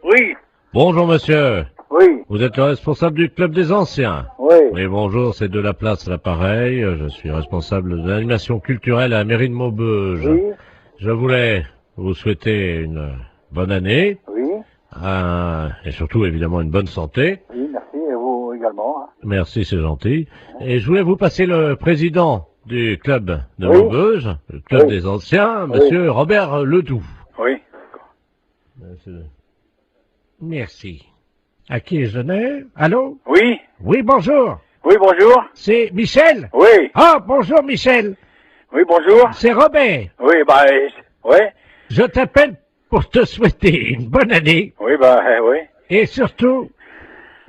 Oui, Bonjour monsieur, oui, vous êtes le responsable du club des anciens. oui. Oui, bonjour, c'est de la place à l'appareil. Je suis responsable de l'animation culturelle à la mairie de Maubeuge. Oui, Je voulais vous souhaiter une bonne année, oui, et surtout évidemment une bonne santé. oui, merci, et vous également. Hein. Merci, c'est gentil. Et je voulais vous passer le président du club de Oui. Maubeuge, le club Oui. des anciens, monsieur Robert Ledoux. Oui. Merci. À qui je n'ai? Allô? Oui, Oui, bonjour. oui, bonjour. C'est Michel? Oui, Ah, bonjour Michel. oui, bonjour. C'est Robert. Oui, bah, oui, Je t'appelle pour te souhaiter une bonne année oui, bah, oui. et surtout,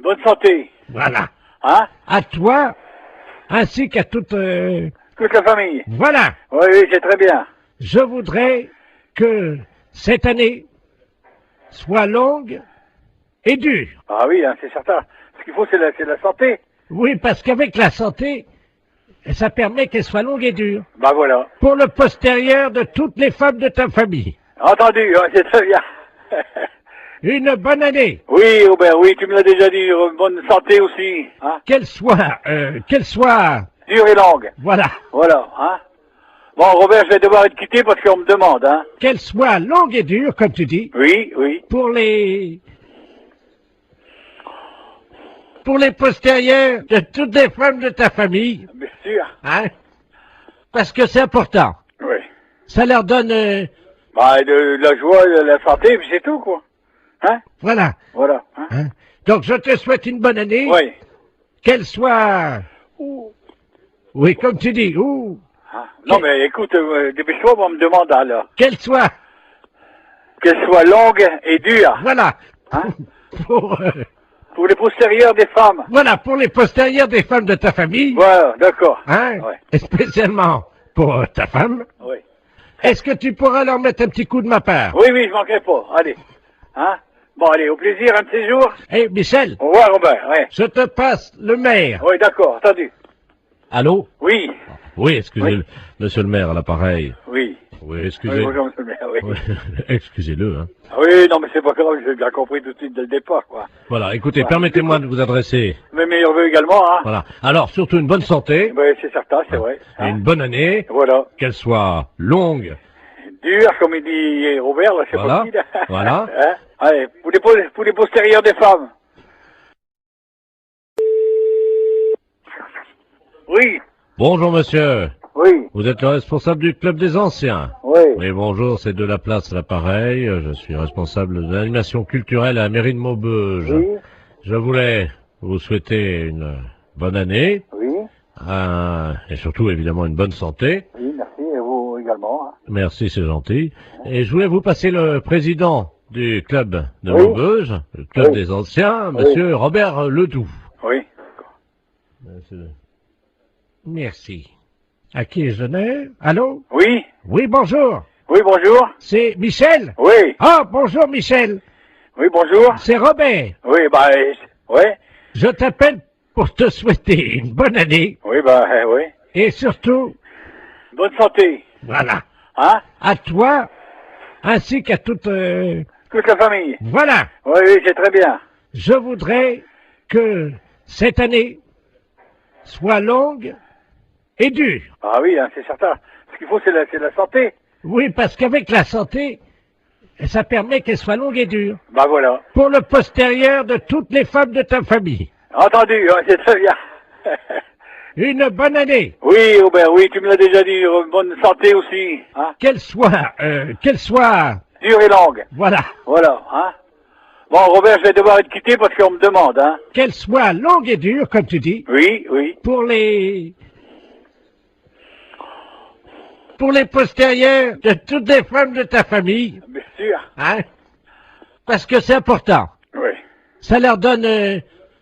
Bonne santé. voilà, Hein? à toi ainsi qu'à toute... Toute la famille. Voilà, Oui, oui, c'est très bien. je voudrais que cette année soit longue et dure. Ah oui, hein, c'est certain. Ce qu'il faut, c'est la santé. Oui, parce qu'avec la santé, ça permet qu'elle soit longue et dure. Bah voilà. Pour le postérieur de toutes les femmes de ta famille. Entendu, hein, c'est très bien. Une bonne année. Oui, Robert, oui, tu me l'as déjà dit. Bonne santé aussi. Hein? Qu'elle soit, Dure et longue. voilà, Voilà, hein? Bon, Robert, je vais devoir être quitté parce qu'on me demande, hein? qu'elle soit longue et dure, comme tu dis, Oui, oui. pour les postérieurs de toutes les femmes de ta famille, Bien sûr. hein, parce que c'est important. Oui. Ça leur donne, Bah, de la joie, de la santé, puis c'est tout, quoi. Hein? voilà. Voilà. Hein? Hein. Donc je te souhaite une bonne année, Oui. qu'elle soit, Ouh. oui, comme tu dis, ou Hein? Non, mais écoute, dépêche-toi, on me demande, alors. qu'elle soit, Qu'elle soit longue et dure. voilà, Hein? pour, Pour les postérieurs des femmes. voilà, pour les postérieurs des femmes de ta famille, Voilà, d'accord. hein, Ouais. et spécialement pour ta femme. Oui. Est-ce que tu pourras leur mettre un petit coup de ma part? Oui, oui, je manquerai pas. Allez. Hein? Bon, allez, au plaisir, un de ces jours. Eh, Michel, Au revoir, Robert. Ouais. je te passe le maire. Oui, d'accord, entendu. Allô? Oui. Oui, excusez, Oui. monsieur le maire, à l'appareil. Oui. Oui, Oui, excusez. bonjour, monsieur le maire, oui. Oui, excusez-le, hein. Oui, non, mais c'est pas grave, j'ai bien compris tout de suite dès le départ, quoi. Voilà, écoutez, Ouais. permettez-moi de vous adresser. Mes meilleurs vœux également, hein. Voilà. Alors, surtout une bonne santé, Oui, c'est certain, c'est vrai. et Hein. une bonne année, Voilà. qu'elle soit longue. Dur, comme il dit Robert, là, c'est Voilà. pas facile. Voilà. Hein? Allez, pour les postérieurs des femmes. Oui, Bonjour monsieur, oui, vous êtes le responsable du club des anciens. oui. Oui, bonjour, c'est de la place à l'appareil. Je suis responsable de l'animation culturelle à la mairie de Maubeuge. Oui, Je voulais vous souhaiter une bonne année, oui, et surtout évidemment une bonne santé. oui, merci, et vous également. Hein. Merci, c'est gentil. Et je voulais vous passer le président du club de Oui. Maubeuge, le club Oui. des anciens, monsieur Robert Ledoux. Oui, Merci. À qui je n'ai? Allô? oui, Oui, bonjour. oui, bonjour. C'est Michel? Oui, Ah, bonjour Michel. oui, bonjour. C'est Robert. Oui, bah, oui, Je t'appelle pour te souhaiter une bonne année oui, bah, oui. et surtout, Bonne santé. voilà, Hein? à toi ainsi qu'à toute... Toute la famille. voilà, Oui, oui, c'est très bien. je voudrais que cette année soit longue et dure. Ah oui, hein, c'est certain. Ce qu'il faut, c'est la santé. Oui, parce qu'avec la santé, ça permet qu'elle soit longue et dure. Bah voilà. Pour le postérieur de toutes les femmes de ta famille. Entendu, hein, c'est très bien. Une bonne année. Oui, Robert, oui, tu me l'as déjà dit. Bonne santé aussi. Hein? Qu'elle soit, Dure et longue. voilà, Voilà, hein. Bon, Robert, je vais devoir être quitté parce qu'on me demande, hein. qu'elle soit longue et dure, comme tu dis, Oui, oui. pour les postérieurs de toutes les femmes de ta famille, Bien sûr. hein, parce que c'est important. Oui. Ça leur donne,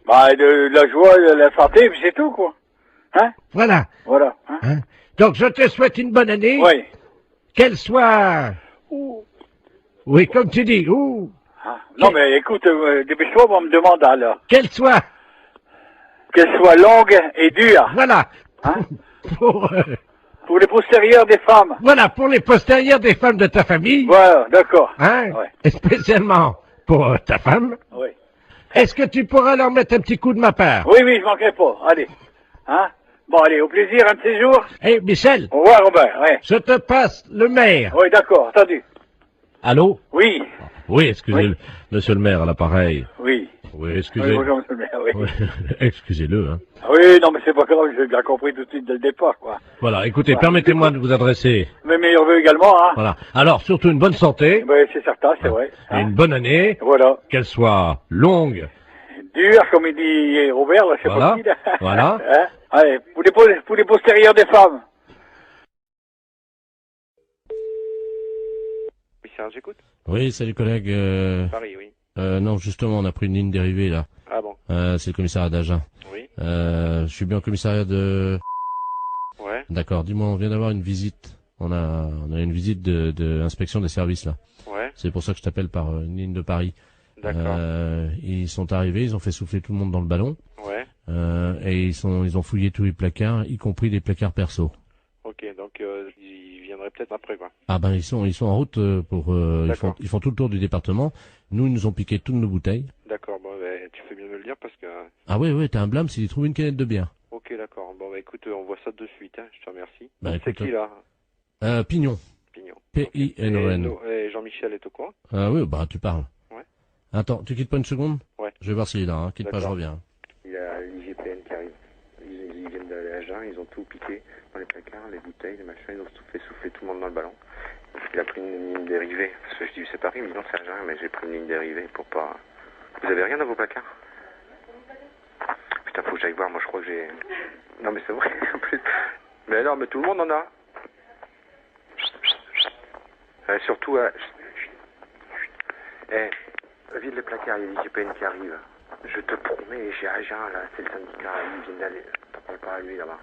Bah, de la joie, de la santé, puis c'est tout, quoi. Hein? voilà. Voilà. Hein? Hein. Donc je te souhaite une bonne année, Oui. qu'elle soit, Ouh. oui, comme tu dis, ou Hein? Non, mais écoute, dépêche-toi, on me demande, alors. qu'elle soit, Qu'elle soit longue et dure. voilà, Hein? pour, Pour les postérieurs des femmes. voilà, pour les postérieurs des femmes de ta famille, Voilà, d'accord. hein, Ouais. et spécialement pour ta femme. Oui. Est-ce que tu pourras leur mettre un petit coup de ma part? Oui, je manquerai pas. Allez. Hein? Bon, allez, au plaisir, un de ces jours. Eh, Michel, Au revoir, Robert, ouais. je te passe le maire. Oui, d'accord, entendu. Allô? Oui, Oui, excusez-le, Oui. monsieur le maire à l'appareil. oui. Oui, Oui, excusez. bonjour, monsieur le maire, oui. Oui, excusez-le, hein. Oui, non, mais c'est pas grave, j'ai bien compris tout de suite dès le départ, quoi. Voilà, écoutez, Voilà. permettez-moi de vous adresser. Mes meilleurs vœux également, hein. Voilà. Alors, surtout une bonne santé, Oui, c'est certain, c'est vrai. et Hein. une bonne année, Voilà. qu'elle soit longue. Dur, comme il dit Robert, là, je sais Voilà, pas qui, là. voilà. Hein. Allez, pour les postérieurs des femmes. Oui, Serge, j'écoute. Oui, salut collègue. Paris, oui. Non, justement, on a pris une ligne dérivée, là. Ah bon. C'est le commissariat d'Agen. Oui. Je suis bien au commissariat de... Ouais. D'accord, dis-moi, on vient d'avoir une visite. On a une visite de inspection des services, là. Ouais. C'est pour ça que je t'appelle par une ligne de Paris. D'accord. Ils sont arrivés, ils ont fait souffler tout le monde dans le ballon. Ouais. Et ils ont fouillé tous les placards, y compris les placards perso. Ok, donc ils viendraient peut-être après, quoi. Ah ben ils sont en route pour D'accord. ils font tout le tour du département. Nous ils nous ont piqué toutes nos bouteilles. D'accord, bon, ben, tu fais bien de me le dire parce que... Ah oui, t'as un blâme s'ils trouvent une canette de bière. Ok, d'accord. Bon, bah écoute, on voit ça de suite, hein. Je te remercie. Bah, C'est écoute, qui, là? Pignon. Pignon. P-I-N-O-N. Et Jean-Michel est au courant? Ah oui, bah tu parles. Ouais. Attends, tu quittes pas une seconde? Ouais. Je vais voir s'il est là, hein. Quitte pas, je D'accord. reviens. Il y a l'IGPN qui arrive. Ils viennent d'aller à Agen, ils ont tout piqué dans les placards, les bouteilles, les machins, ils ont tout fait souffler tout le monde dans le ballon. Il a pris une ligne dérivée, parce que je dis c'est Paris, mais non c'est Agen, mais j'ai pris une ligne dérivée pour pas... Vous avez rien dans vos placards? Putain, faut que j'aille voir, moi je crois que j'ai... Non mais c'est vrai, en plus... Mais non, mais tout le monde en a. Surtout... vide les placards, il y a l'IGPN qui arrive. Je te promets, j'ai Agen, là, c'est le syndicat, ils viennent d'aller... T'en parles pas à lui, là-bas.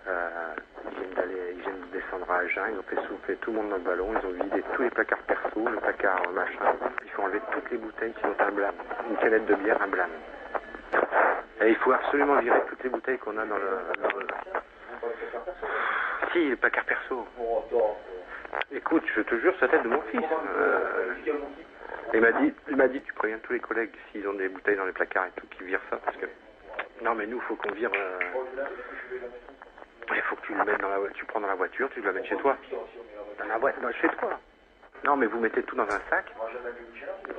Ils viennent de descendre à Agen, ils ont fait souffler tout le monde dans le ballon, ils ont vidé tous les placards perso, le placard machin, il faut enlever toutes les bouteilles qui ont un blâme. Une canette de bière, un blâme. Et il faut absolument virer toutes les bouteilles qu'on a dans le... Si, le placard perso. Écoute, je te jure, c'est la tête de mon fils. Il m'a dit, tu préviens tous les collègues s'ils ont des bouteilles dans les placards et tout, qu'ils virent ça, parce que... Non, mais nous, faut qu'on vire... Il faut que tu le mettes dans la voiture, tu prends dans la voiture, tu la mets chez toi. Dans la voiture, chez toi. Non, mais vous mettez tout dans un sac.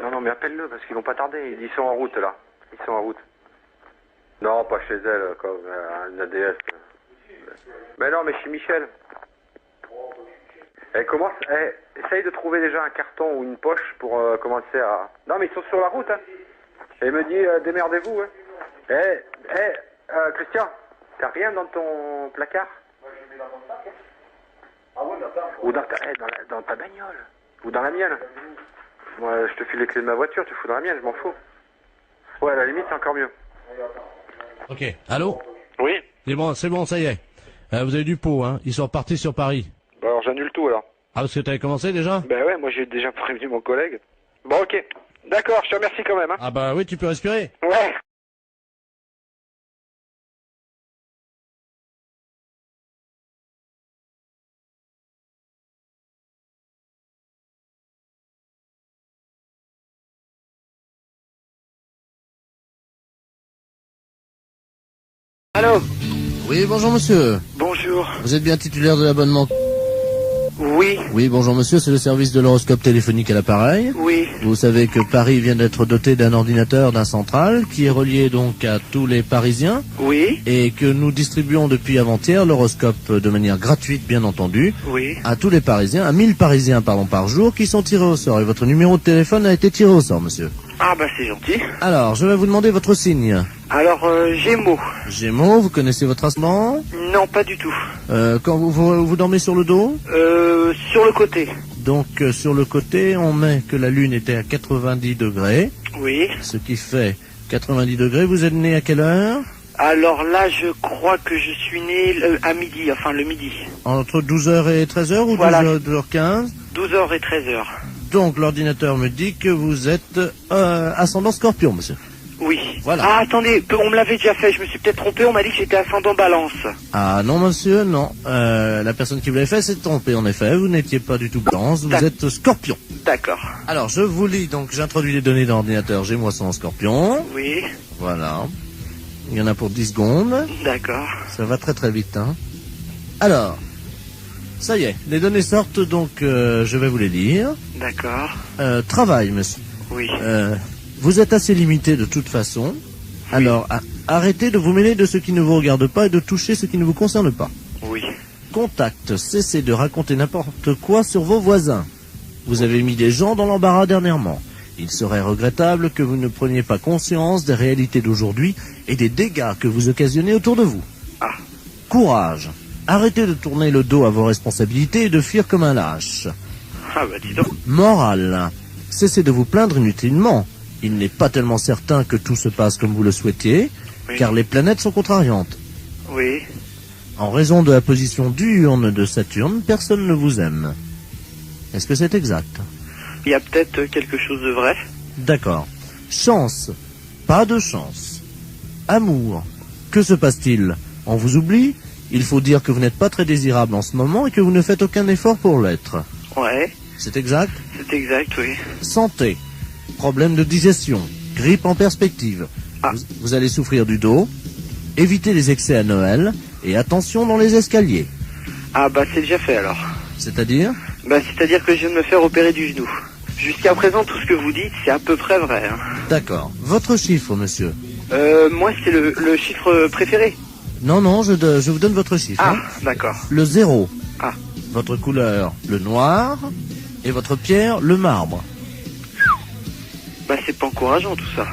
Non, mais appelle-le, parce qu'ils vont pas tarder. Ils sont en route, là. Ils sont en route. Non, pas chez elle, comme un ADS. Mais non, mais chez Michel. Essaye de trouver déjà un carton ou une poche pour commencer à... Non, mais ils sont sur la route, hein. Et il me dit, démerdez-vous, hein. Christian, t'as rien dans ton placard? Moi, je mets dans mon sac, hein. Ah ouais, ou dans ta bagnole. Ou dans la mienne. Moi, je te file les clés de ma voiture, tu fous dans la mienne, je m'en fous. Ouais, à la limite, c'est encore mieux. Ok. Allô? Oui. C'est bon, ça y est. Vous avez du pot, hein. Ils sont repartis sur Paris. Bah alors, j'annule tout, alors. Ah, parce que t'avais commencé déjà? Ben ouais, moi, j'ai déjà prévenu mon collègue. Bon, ok. D'accord, je te remercie quand même, hein. Ah bah oui, tu peux respirer. Ouais. Allô? Oui, bonjour monsieur. Bonjour. Vous êtes bien titulaire de l'abonnement? Oui, Oui, bonjour monsieur, c'est le service de l'horoscope téléphonique à l'appareil. oui, Vous savez que Paris vient d'être doté d'un ordinateur, d'un central, qui est relié donc à tous les Parisiens, oui, et que nous distribuons depuis avant-hier l'horoscope de manière gratuite, bien entendu, oui. à tous les Parisiens, à 1000 Parisiens par jour, qui sont tirés au sort. Et votre numéro de téléphone a été tiré au sort, monsieur. Ah bah c'est gentil. Alors, je vais vous demander votre signe. Alors, Gémeaux. Gémeaux, vous connaissez votre ascendant? Non, pas du tout. Quand vous dormez sur le dos? Sur le côté. Donc, sur le côté, on met que la Lune était à 90 degrés, Oui. ce qui fait 90 degrés. Vous êtes né à quelle heure? Alors là, je crois que je suis né à midi, enfin le midi. Entre 12h et 13h ou Voilà. 12h15? 12h et 13h. Donc, l'ordinateur me dit que vous êtes ascendant Scorpion, monsieur. Oui. Voilà. Ah, attendez, on me l'avait déjà fait, je me suis peut-être trompé, on m'a dit que j'étais ascendant balance. Ah non monsieur, non. La personne qui vous l'avait fait s'est trompée en effet. Vous n'étiez pas du tout balance, vous êtes scorpion. D'accord. Alors je vous lis, donc j'introduis les données dans l'ordinateur, j'ai moi son scorpion. Oui. Voilà. Il y en a pour 10 secondes. D'accord. Ça va très très vite, hein. Alors, ça y est, les données sortent, donc je vais vous les lire. D'accord. Travail, monsieur. Oui. Vous êtes assez limité de toute façon. Alors, arrêtez de vous mêler de ce qui ne vous regarde pas et de toucher ce qui ne vous concerne pas. Oui. Contact, cessez de raconter n'importe quoi sur vos voisins. Vous avez mis des gens dans l'embarras dernièrement. Il serait regrettable que vous ne preniez pas conscience des réalités d'aujourd'hui et des dégâts que vous occasionnez autour de vous. Ah. Courage. Arrêtez de tourner le dos à vos responsabilités et de fuir comme un lâche. Ah bah dis donc. Morale. Cessez de vous plaindre inutilement. Il n'est pas tellement certain que tout se passe comme vous le souhaitiez, Oui. car les planètes sont contrariantes. Oui. En raison de la position diurne de Saturne, personne ne vous aime. Est-ce que c'est exact? Il y a peut-être quelque chose de vrai. D'accord. Chance. Pas de chance. Amour. Que se passe-t-il? On vous oublie? Il faut dire que vous n'êtes pas très désirable en ce moment et que vous ne faites aucun effort pour l'être. Ouais. C'est exact? C'est exact, oui. Santé. Problème de digestion. Grippe en perspective. Ah. Vous allez souffrir du dos. Évitez les excès à Noël. Et attention dans les escaliers. Ah bah c'est déjà fait alors. C'est-à-dire? Bah c'est-à-dire que je viens de me faire opérer du genou. Jusqu'à présent, tout ce que vous dites, c'est à peu près vrai. Hein. D'accord. Votre chiffre, monsieur? Moi, c'est le chiffre préféré. Non, non, je vous donne votre chiffre. Ah, hein. d'accord. Le 0. Ah. Votre couleur, le noir. Et votre pierre, le marbre. Bah c'est pas encourageant tout ça.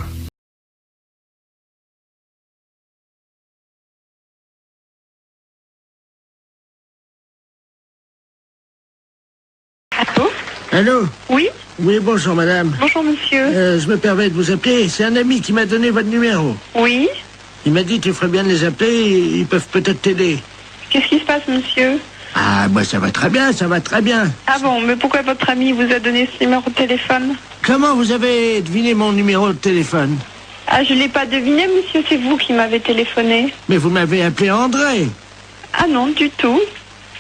Allô? Allô? Oui? Oui, bonjour madame. Bonjour monsieur. Je me permets de vous appeler. C'est un ami qui m'a donné votre numéro. Oui? Il m'a dit tu ferais bien de les appeler, ils peuvent peut-être t'aider. Qu'est-ce qui se passe monsieur? Ah, moi ça va très bien, ça va très bien. Ah bon, mais pourquoi votre ami vous a donné ce numéro de téléphone? Comment vous avez deviné mon numéro de téléphone? Ah, je l'ai pas deviné monsieur, c'est vous qui m'avez téléphoné. Mais vous m'avez appelé André. Ah non, du tout.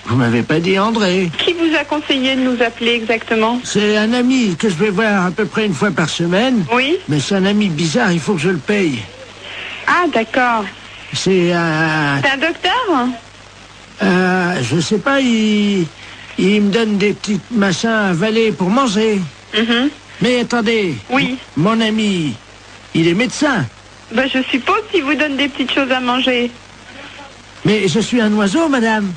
Vous m'avez pas dit André. Qui vous a conseillé de nous appeler exactement? C'est un ami que je vais voir à peu près une fois par semaine. Oui? Mais c'est un ami bizarre, il faut que je le paye. Ah d'accord. C'est un... C'est un docteur? je sais pas, il me donne des petits machins à avaler pour manger. Mhm. Mais attendez. Oui. Mon ami, il est médecin. Ben je suppose qu'il vous donne des petites choses à manger. Mais je suis un oiseau, madame.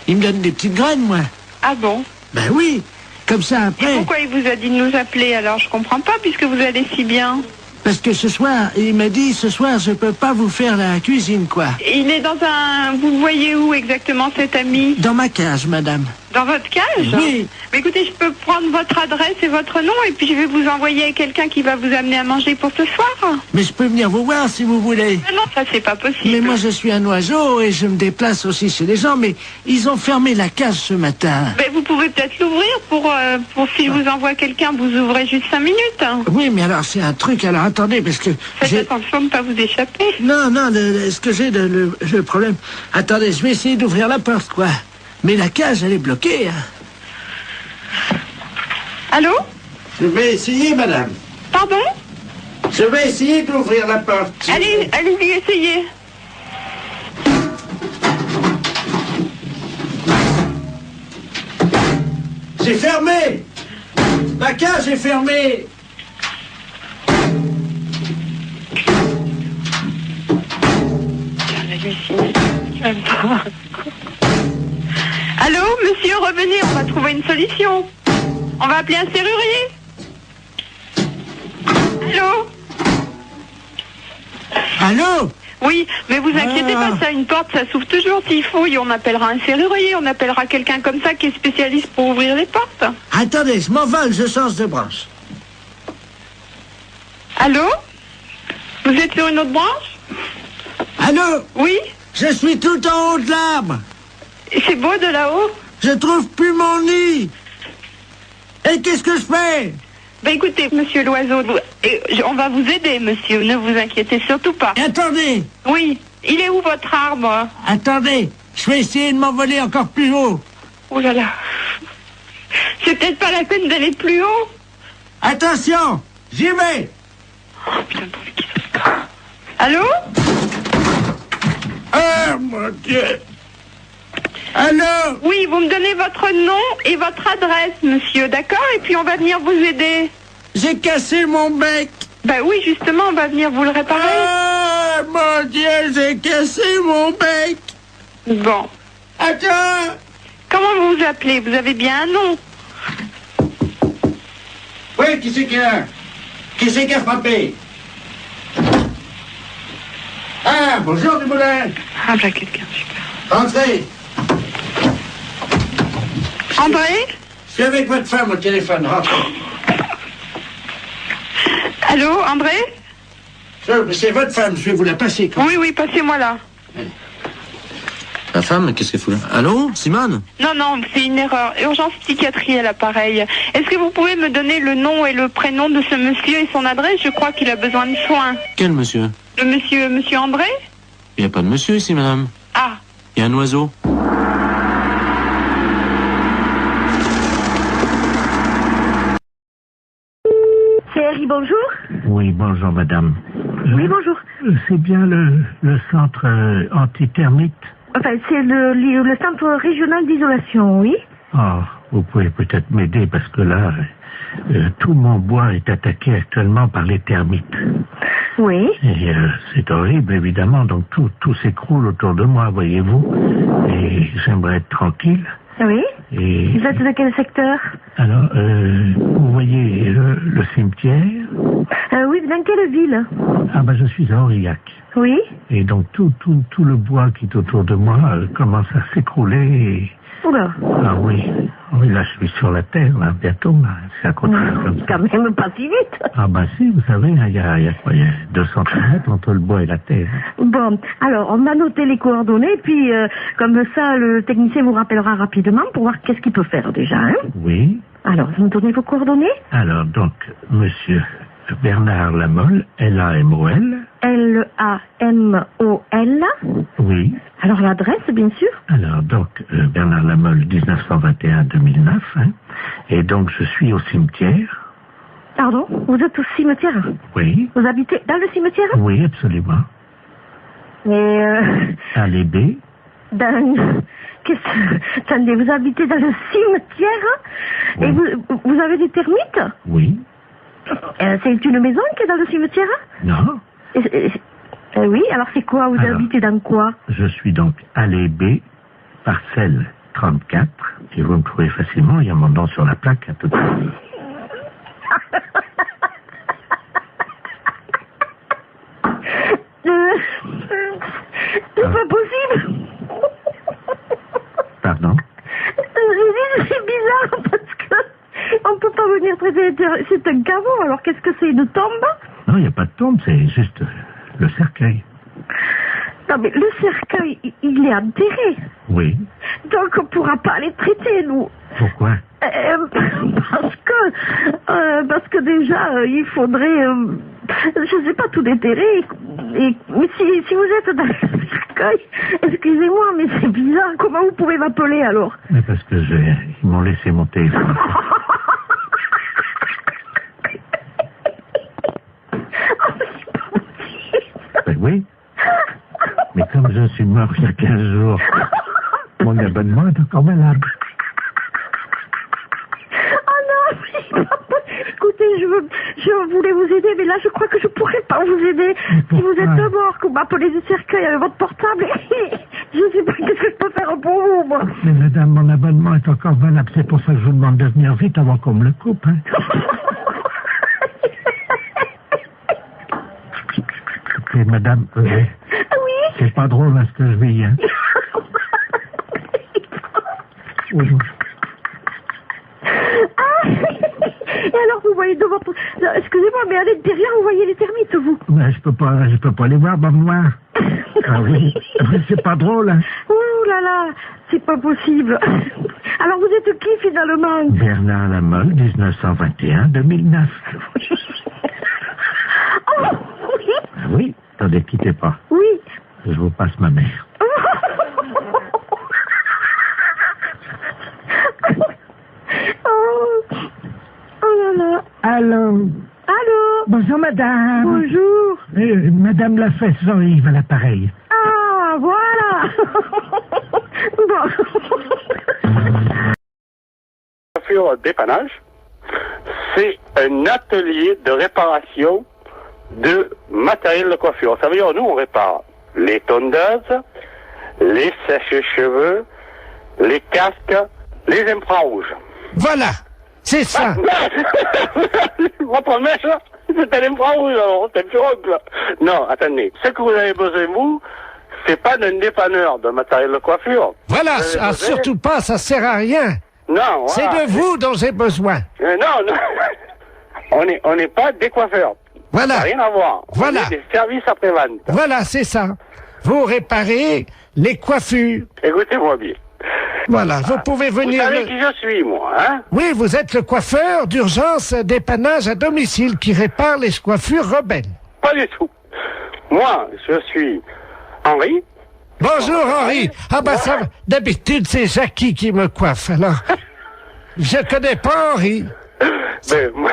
Il me donne des petites graines, moi. Ah bon? Ben oui. Comme ça, Et après... pourquoi il vous a dit de nous appeler alors? Je comprends pas puisque vous allez si bien. Parce que ce soir, il m'a dit, ce soir, je peux pas vous faire la cuisine, quoi. Il est dans un... Vous le voyez où exactement cet ami? Dans ma cage, madame. Dans votre cage? Oui. Mais écoutez, je peux prendre votre adresse et votre nom et puis je vais vous envoyer quelqu'un qui va vous amener à manger pour ce soir. Mais je peux venir vous voir si vous voulez. Ah non, ça c'est pas possible. Mais moi, je suis un oiseau et je me déplace aussi chez les gens, mais ils ont fermé la cage ce matin. Mais vous pouvez peut-être l'ouvrir pour si je vous envoie quelqu'un, vous ouvrez juste 5 minutes. Oui, mais alors, c'est un truc, alors attendez, parce que... Faites attention de ne pas vous échapper. Non, non, ce que j'ai, le problème... Attendez, je vais essayer d'ouvrir la porte, quoi. Mais la cage, elle est bloquée, hein. Allô? Je vais essayer, madame. Pardon? Je vais essayer d'ouvrir la porte. Allez-y, essayez. C'est fermé. La cage est fermée. Allô, monsieur, revenez, on va trouver une solution. On va appeler un serrurier. Allô? Allô? Oui, mais vous inquiétez pas, ça, une porte, ça s'ouvre toujours s'il faut. Et on appellera un serrurier, on appellera quelqu'un comme ça qui est spécialiste pour ouvrir les portes. Attendez, je m'envole, je change de branche. Allô? Vous êtes sur une autre branche? Allô? Oui? Je suis tout en haut de l'arbre. Et c'est beau de là-haut? Je trouve plus mon nid. Et qu'est-ce que je fais? Bah écoutez, monsieur Loiseau, on va vous aider, monsieur, ne vous inquiétez surtout pas. Attendez, Oui, il est où votre arbre? attendez, je vais essayer de m'envoler encore plus haut. Oh là là. C'est peut-être pas la peine d'aller plus haut. Attention, j'y vais. Oh putain, pourvu qu'il saute pas. Allô? Oh mon Dieu. Allô? Oui, vous me donnez votre nom et votre adresse, monsieur, d'accord? Et puis on va venir vous aider. J'ai cassé mon bec. Bah oui, justement, on va venir vous le réparer. Oh mon Dieu, j'ai cassé mon bec. Bon. Attends. Comment vous vous appelez? Vous avez bien un nom? Oui, qui c'est qui a frappé? Ah, bonjour Dumoulin. Ah bah quelqu'un, super. Entrez. André? Je suis avec votre femme au téléphone, rentrez. Allô, André? C'est votre femme, je vais vous la passer. Oui, passez-moi là. La femme, qu'est-ce qu'elle fout là? Allô, Simone? Non, c'est une erreur. Urgence psychiatrie à l'appareil. Est-ce que vous pouvez me donner le nom et le prénom de ce monsieur et son adresse? Je crois qu'il a besoin de soins. Quel monsieur? Le monsieur André? Il n'y a pas de monsieur ici, madame. Ah, Il y a un oiseau. Thierry, bonjour. Oui, bonjour madame. Oui, bonjour. C'est bien le centre antithermite. Enfin, c'est le centre régional d'isolation, oui. Oh, vous pouvez peut-être m'aider parce que là, tout mon bois est attaqué actuellement par les termites. Oui. Et c'est horrible, évidemment, donc tout s'écroule autour de moi, voyez-vous. Et j'aimerais être tranquille. Oui. Et Vous êtes de quel secteur? alors, vous voyez le cimetière? Oui, dans quelle ville? Ah ben, je suis à Aurillac. Oui. Et donc tout le bois qui est autour de moi commence à s'écrouler. Et... Oula. Ah oui, là je suis sur la terre, là, bientôt, là. Ça continue comme ça. Quand même pas si vite. Ah ben si, vous savez, il y a quoi, il y a 200 km entre le bois et la terre. Bon, alors on a noté les coordonnées, puis comme ça, le technicien vous rappellera rapidement pour voir qu'est-ce qu'il peut faire déjà, hein. Oui. Alors, vous me donnez vos coordonnées? Alors donc, monsieur Bernard Lamolle, L-A-M-O-L. L-A-M-O-L. Oui. Alors l'adresse, bien sûr. Alors donc, Bernard Lamolle, 1921-2009, hein. Et donc je suis au cimetière. Pardon? Vous êtes au cimetière? Oui. Vous habitez dans le cimetière? Oui, absolument. Et Allée B. Attendez, vous habitez dans le cimetière? Oui. Et vous avez des termites? Oui. C'est une maison qui est dans le cimetière? Non. Oui, alors c'est quoi? Vous habitez dans quoi? Je suis donc allée B, parcelle 34. Et vous me trouvez facilement, il y a mon nom sur la plaque à tout à l'heure. C'est pas possible. Pardon? C'est bizarre parce que on peut pas venir traiter. C'est un caveau, alors qu'est-ce que c'est, une tombe? Non, il n'y a pas de tombe, c'est juste le cercueil. Non mais le cercueil, il est enterré. Oui. Donc on pourra pas les traiter, nous. Pourquoi? Parce que déjà, il faudrait, je sais pas, tout déterrer. Mais si vous êtes dans le cercueil, excusez-moi, mais c'est bizarre. Comment vous pouvez m'appeler alors? Mais parce que ils m'ont laissé mon téléphone. Ben oui. Mais comme je suis mort il y a 15 jours, mon abonnement est encore malade. Oh non, écoutez, je voulais vous aider, mais là je crois que je pourrais pas vous aider. Si vous êtes mort, que vous m'appelez du cercueil avec votre portable, je sais pas qu'est-ce que je peux faire pour vous, moi. Mais madame, mon abonnement est encore valable, c'est pour ça que je vous demande de venir vite avant qu'on me le coupe, hein. Et madame, oui. C'est pas drôle, hein, ce que je vis, hein. Oui. Et alors vous voyez de votre... Excusez-moi, mais à l'intérieur, vous voyez les termites, vous? Mais je peux pas les voir, Bob Noir. Ah oui, c'est pas drôle, hein. Ouh là là, c'est pas possible. Alors vous êtes qui finalement? Bernard Lamolle, 1921-2009. Oh, oui. Ah oui, attendez, quittez pas. Oui. Je vous passe ma mère. Oh là là. Allô? Allô? Bonjour, madame. Bonjour. Madame Lafesse-Jean-Yves à l'appareil. Ah, voilà. Bon. Coiffure dépannage, c'est un atelier de réparation de matériel de coiffure. Ça veut dire, nous, on répare les tondeuses, les sèches-cheveux, les casques, les infrarouges. Voilà, c'est ça. Votre mèche, c'est un infrarouge, alors, c'est un pirogue, là. Non, attendez. Ce que vous avez besoin, vous, c'est pas d'un dépanneur de matériel de coiffure. Voilà, surtout pas, ça sert à rien. Non, voilà. C'est de vous dont j'ai besoin. Non, on n'est pas des coiffeurs. Voilà. Ça n'a rien à voir. Voilà. On est des services après-vente. Voilà, c'est ça. Vous réparez les coiffures. Écoutez-moi bien. Voilà, vous pouvez venir... Vous savez qui je suis, moi, hein? Oui, vous êtes le coiffeur d'urgence dépannage à domicile qui répare les coiffures rebelles. Pas du tout. Moi, je suis Henri. Bonjour Henri. Ah bah ça, d'habitude c'est Jackie qui me coiffe, alors... Je connais pas Henri. Ben, moi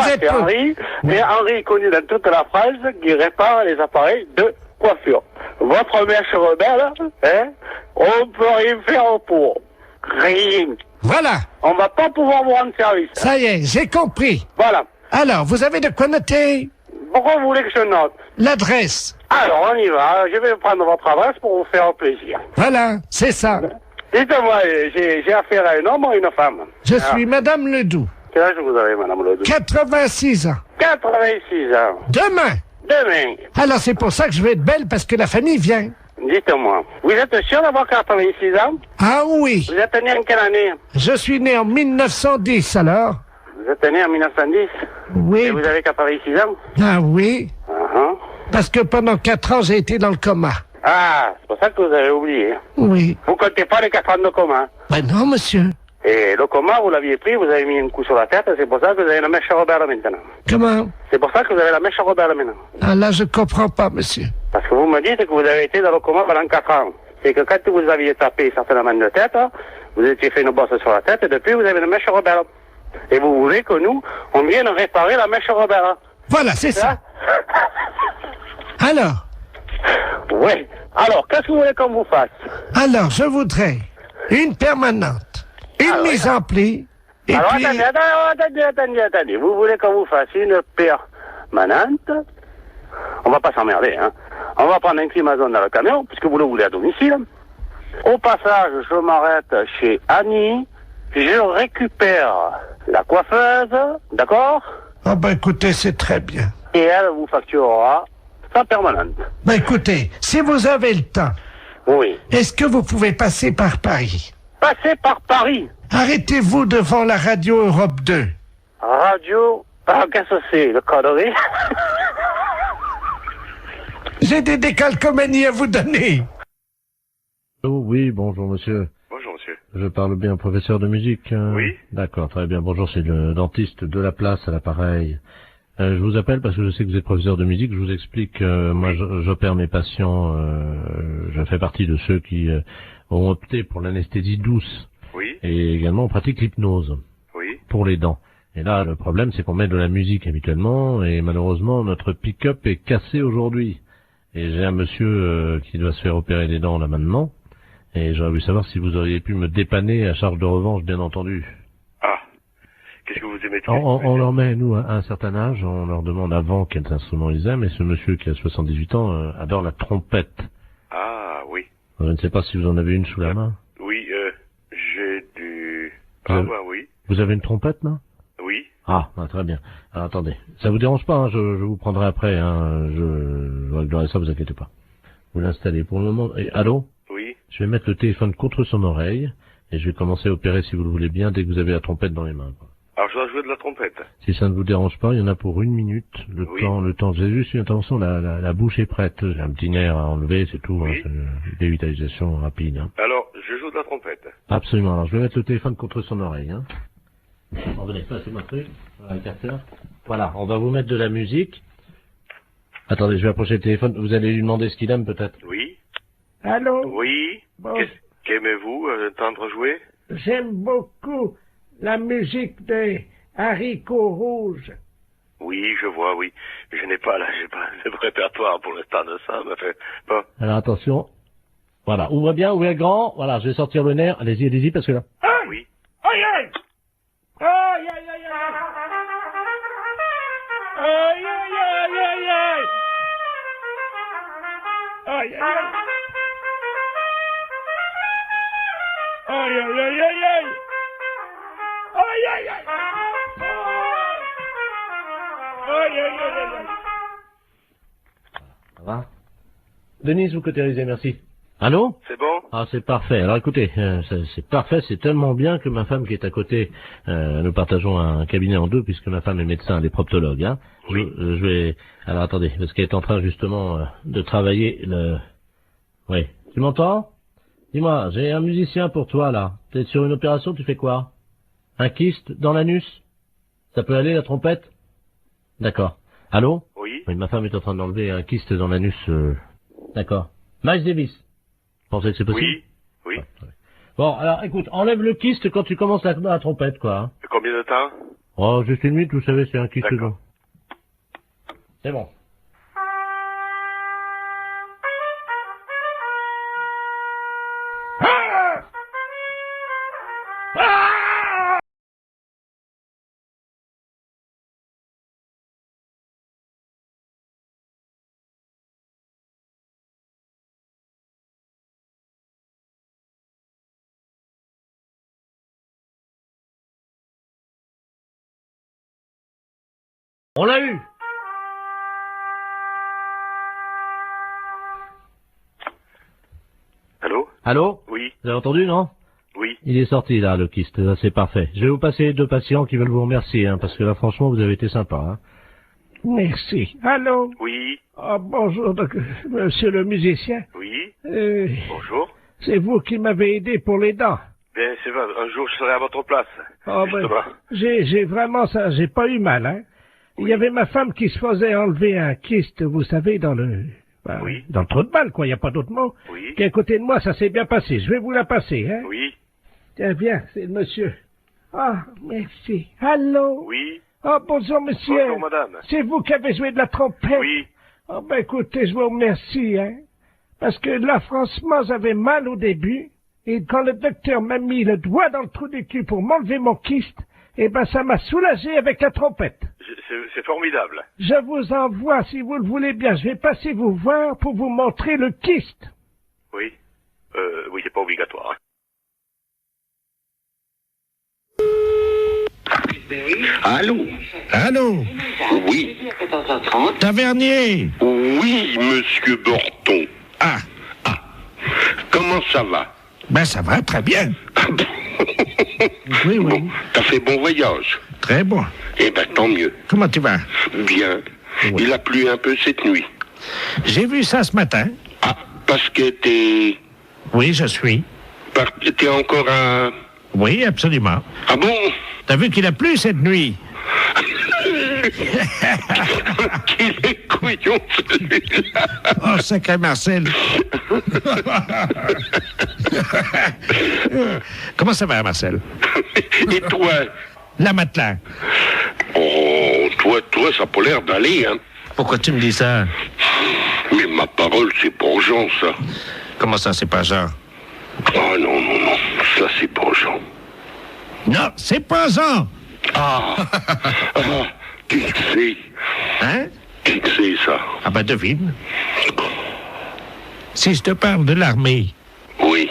c'est Henri, mais Henri est connu dans toute la France qui répare les appareils de coiffure. Votre mèche rebelle, hein, on peut rien faire pour. Rien. Voilà. On va pas pouvoir vous rendre service. Ça y est, j'ai compris. Voilà. Alors, vous avez de quoi noter? Pourquoi vous voulez que je note? L'adresse. Alors, on y va. Je vais prendre votre adresse pour vous faire plaisir. Voilà, c'est ça. Dites-moi, j'ai affaire à un homme ou à une femme? Je suis Madame Ledoux. Quel âge vous avez, Madame Ledoux? 86 ans. 86 ans. Demain. Demain. Alors, c'est pour ça que je vais être belle, parce que la famille vient. Dites-moi, vous êtes sûr d'avoir 86 ans? Ah oui. Vous êtes né en quelle année? Je suis né en 1910, alors. Vous êtes né en 1910? Oui. Et vous avez 86 ans? Ah oui. Parce que pendant 4 ans, j'ai été dans le coma. Ah, c'est pour ça que vous avez oublié. Oui. Vous comptez pas les 4 ans de coma? Ben non, monsieur. Et le coma, vous l'aviez pris, vous avez mis un coup sur la tête, c'est pour ça que vous avez la mèche rebelle maintenant. Comment? C'est pour ça que vous avez la mèche rebelle maintenant. Ah là, je comprends pas, monsieur. Parce que vous me dites que vous avez été dans le coma pendant 4 ans. C'est que quand vous aviez tapé certainement de tête, vous étiez fait une bosse sur la tête, et depuis vous avez une mèche rebelle. Et vous voulez que nous, on vienne réparer la mèche rebelle. Voilà, c'est ça. Alors? Oui. Alors, qu'est-ce que vous voulez qu'on vous fasse? Alors, je voudrais une permanente, une mise en pli, et alors, puis... attendez. Vous voulez qu'on vous fasse une permanente? On va pas s'emmerder, hein. On va prendre un climazone dans le camion, puisque vous le voulez à domicile. Au passage, je m'arrête chez Annie. Je récupère la coiffeuse, d'accord? Ah ben écoutez, c'est très bien. Et elle vous facturera sa permanente. Ben écoutez, si vous avez le temps, oui. Est-ce que vous pouvez passer par Paris? Passer par Paris? Arrêtez-vous devant la radio Europe 2. Radio? Ah, qu'est-ce que c'est, le connerie? J'ai des décalcomanies à vous donner. Oh oui, bonjour monsieur. Bonjour monsieur. Je parle bien au professeur de musique. Oui. D'accord, très bien. Bonjour, c'est le dentiste de la place à l'appareil. Je vous appelle parce que je sais que vous êtes professeur de musique. Je vous explique, moi j'opère mes patients, je fais partie de ceux qui ont opté pour l'anesthésie douce. Oui. Et également on pratique l'hypnose. Oui. Pour les dents. Et là, le problème, c'est qu'on met de la musique habituellement, et malheureusement, notre pick-up est cassé aujourd'hui. Et j'ai un monsieur qui doit se faire opérer les dents là maintenant, et j'aurais voulu savoir si vous auriez pu me dépanner à charge de revanche, bien entendu. Ah, qu'est-ce que vous aimez? On leur met, nous, à un certain âge, on leur demande avant quels instruments ils aiment, et ce monsieur qui a 78 ans adore la trompette. Ah, oui. Je ne sais pas si vous en avez une sous la main. Oui, j'ai du... Ah, bah oui. Vous avez une trompette, non? Oui. Ah, très bien. Alors, attendez. Ça vous dérange pas, hein, je vous prendrai après, hein, je réglerai ça, vous inquiétez pas. Vous l'installez pour le moment. Et, allô? Oui. Je vais mettre le téléphone contre son oreille, et je vais commencer à opérer, si vous le voulez bien, dès que vous avez la trompette dans les mains, quoi. Alors, je dois jouer de la trompette. Si ça ne vous dérange pas, il y en a pour 1 minute. Le temps, j'ai juste une intervention, la bouche est prête. J'ai un petit nerf à enlever, c'est tout, oui. Hein, c'est une dévitalisation rapide, hein. Alors, je joue de la trompette. Absolument. Alors, je vais mettre le téléphone contre son oreille. Hein. Revenez, passez-moi le truc. Voilà, le capteur. Voilà, on va vous mettre de la musique. Attendez, je vais approcher le téléphone. Vous allez lui demander ce qu'il aime, peut-être. Oui. Allô? Oui. Bon. Qu'aimez-vous entendre jouer? J'aime beaucoup la musique des haricots rouges. Oui, je vois, oui. Je n'ai pas, là, j'ai pas le répertoire pour l'instant de ça, mais fait, bon. Alors, attention. Voilà, ouvrez bien, ouvrez grand. Voilà, je vais sortir le nerf. Allez-y, allez-y, parce que là... Aïe! Oui. Aïe, aïe! Aïe, aïe, aïe, aïe! Aïe, aïe, aïe, aïe, aïe! Aïe, aïe, aïe! Aïe, aïe, aïe, aïe, aïe! Aïe, aïe, aïe! Aïe, aïe, aïe, aïe! Ça va? Denise, vous cautérisez, merci. Allô? C'est bon? Ah, c'est parfait. Alors écoutez, c'est parfait, c'est tellement bien que ma femme qui est à côté, nous partageons un cabinet en deux puisque ma femme est médecin, elle est proctologue. Hein. Oui. Je vais... Alors attendez, parce qu'elle est en train justement de travailler le... Oui. Tu m'entends? Dis-moi, j'ai un musicien pour toi là. T'es sur une opération, tu fais quoi? Un kyste dans l'anus? Ça peut aller la trompette? D'accord. Allô? Oui. Oui, ma femme est en train d'enlever un kyste dans l'anus. D'accord. Miles Davis. Vous pensez que c'est possible? Oui. Oui. Ouais. Bon, alors écoute, enlève le kyste quand tu commences la trompette, quoi. Hein. Combien de temps? Oh, juste une minute, vous savez, c'est un kyste. D'accord. C'est bon. On l'a eu. Allô? Allô? Oui. Vous avez entendu, non? Oui. Il est sorti, là, le kyste. Là, c'est parfait. Je vais vous passer deux patients qui veulent vous remercier, hein, parce que là, franchement, vous avez été sympa, hein. Merci. Allô? Oui. Ah, bonjour, monsieur le musicien. Oui. Bonjour. C'est vous qui m'avez aidé pour les dents. Bien, c'est vrai, un jour je serai à votre place. Ah, ben, Justement. j'ai vraiment ça, j'ai pas eu mal, hein. Il y avait ma femme qui se faisait enlever un kyste, vous savez, dans le trou de balle, quoi, il n'y a pas d'autre mot. Oui. Qui est à côté de moi, ça s'est bien passé. Je vais vous la passer, hein. Oui. Tiens, bien, c'est le monsieur. Ah, merci. Allô? Oui. Ah, bonjour, monsieur. Bonjour, madame. C'est vous qui avez joué de la trompette? Oui. Ah, ben, écoutez, je vous remercie, hein. Parce que là, franchement, j'avais mal au début. Et quand le docteur m'a mis le doigt dans le trou du cul pour m'enlever mon kyste, eh ben, ça m'a soulagé avec la trompette. C'est formidable. Je vous envoie, si vous le voulez bien. Je vais passer vous voir pour vous montrer le kyste. Oui. Oui, c'est pas obligatoire. Hein. Allô? Allô? Oui. Tavernier? Oui, monsieur Borton. Ah. Comment ça va? Ben, ça va, très bien. Oui. Bon, t'as fait bon voyage? Très bon. Eh ben, tant mieux. Comment tu vas? Bien. Oui. Il a plu un peu cette nuit. J'ai vu ça ce matin. Ah, parce que t'es... Oui, je suis. T'es encore à... Oui, absolument. Ah bon? T'as vu qu'il a plu cette nuit? Qu'il est couillon, celui-là. Oh, sacré Marcel. Comment ça va, Marcel? Et toi? La matelas. Oh, toi, ça a pas l'air d'aller, hein. Pourquoi tu me dis ça? Mais ma parole, c'est pas Jean, ça. Comment ça, c'est pas Jean? Oh, non, ça, c'est pas Jean. Non, c'est pas Jean. Ah, qui que c'est? Hein? Qui que c'est, ça? Ah ben, devine. Si je te parle de l'armée. Oui.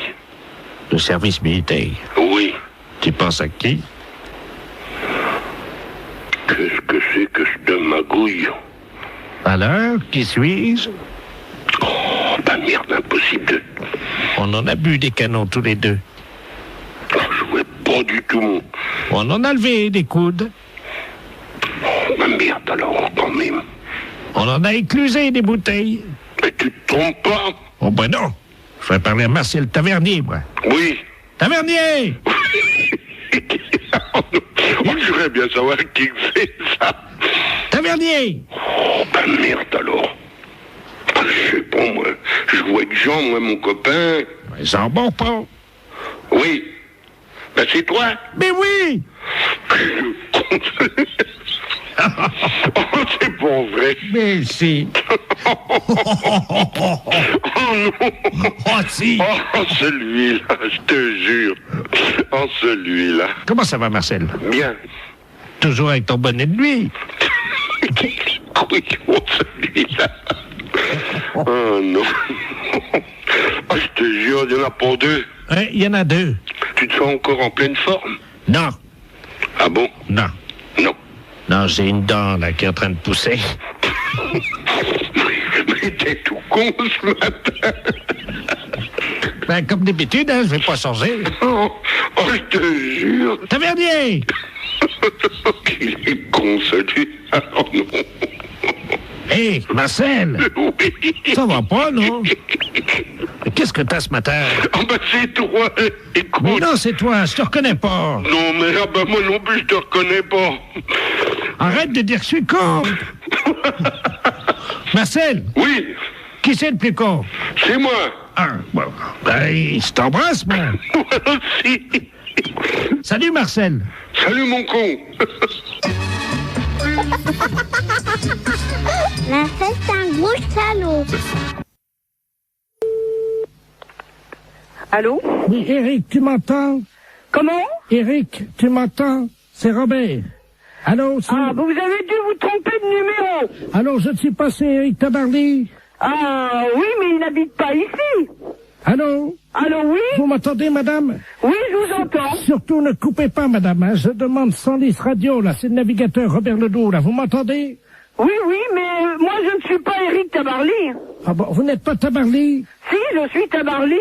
Le service militaire. Oui. Tu penses à qui? Qu'est-ce que c'est que cette magouille? Alors, qui suis-je? Oh, bah merde, impossible de... On en a bu des canons tous les deux. Oh, je vois pas du tout. On en a levé des coudes. Oh, bah merde, alors, quand même. On en a éclusé des bouteilles. Mais tu te trompes pas? Oh, ben non. Je vais parler à Marcel Tavernier, moi. Oui. Tavernier! Moi, je voudrais bien savoir qui fait ça. Tavernier! Oh, bah merde alors. Je sais pas, moi. Je joue avec Jean, moi, mon copain. Jean Bonpont. Oui. Ben, c'est toi. Mais oui! Oh, c'est pas vrai. Mais si. Oh non. Oh si. Oh, celui-là, je te jure. Oh, celui-là. Comment ça va, Marcel? Bien. Toujours avec ton bonnet de nuit. Oui, oh, celui-là. Oh non. Oh, je te jure, il n'y en a pas deux. Il y en a deux. Tu te sens encore en pleine forme? Non. Ah bon? Non. Non. Non, j'ai une dent, là, qui est en train de pousser. Mais t'es tout con ce matin. Ben, comme d'habitude, hein, je vais pas changer. Oh, je te jure. Tavernier! Il est con, celui-là. Oh non. Hé, Marcel! Oui. Ça va pas, non? Qu'est-ce que t'as ce matin? Ah ben c'est toi, écoute. Mais non, c'est toi, je te reconnais pas. Non, mais ah ben moi non plus, je te reconnais pas. Arrête de dire que je suis con. Marcel? Oui. Qui c'est le plus con? C'est moi. Ah, bon. Ben, je t'embrasse, moi. Moi aussi. Salut, Marcel. Salut, mon con. Marcel, c'est un gros salaud. Allô? Oui, Eric, tu m'entends? Comment? Eric, tu m'entends? C'est Robert. Allô? Ah, vous avez dû vous tromper de numéro. Allô, je ne suis pas, c'est Eric Tabarly. Ah, oui, mais il n'habite pas ici. Allô? Allô, oui? Vous m'entendez, madame? Oui, je vous entends. Surtout ne coupez pas, madame, hein. Je demande 110 radio, là, c'est le navigateur Robert Ledoux, là, vous m'entendez? Oui, oui, mais moi je ne suis pas Eric Tabarly. Ah bon, vous n'êtes pas Tabarly? Si, je suis Tabarly.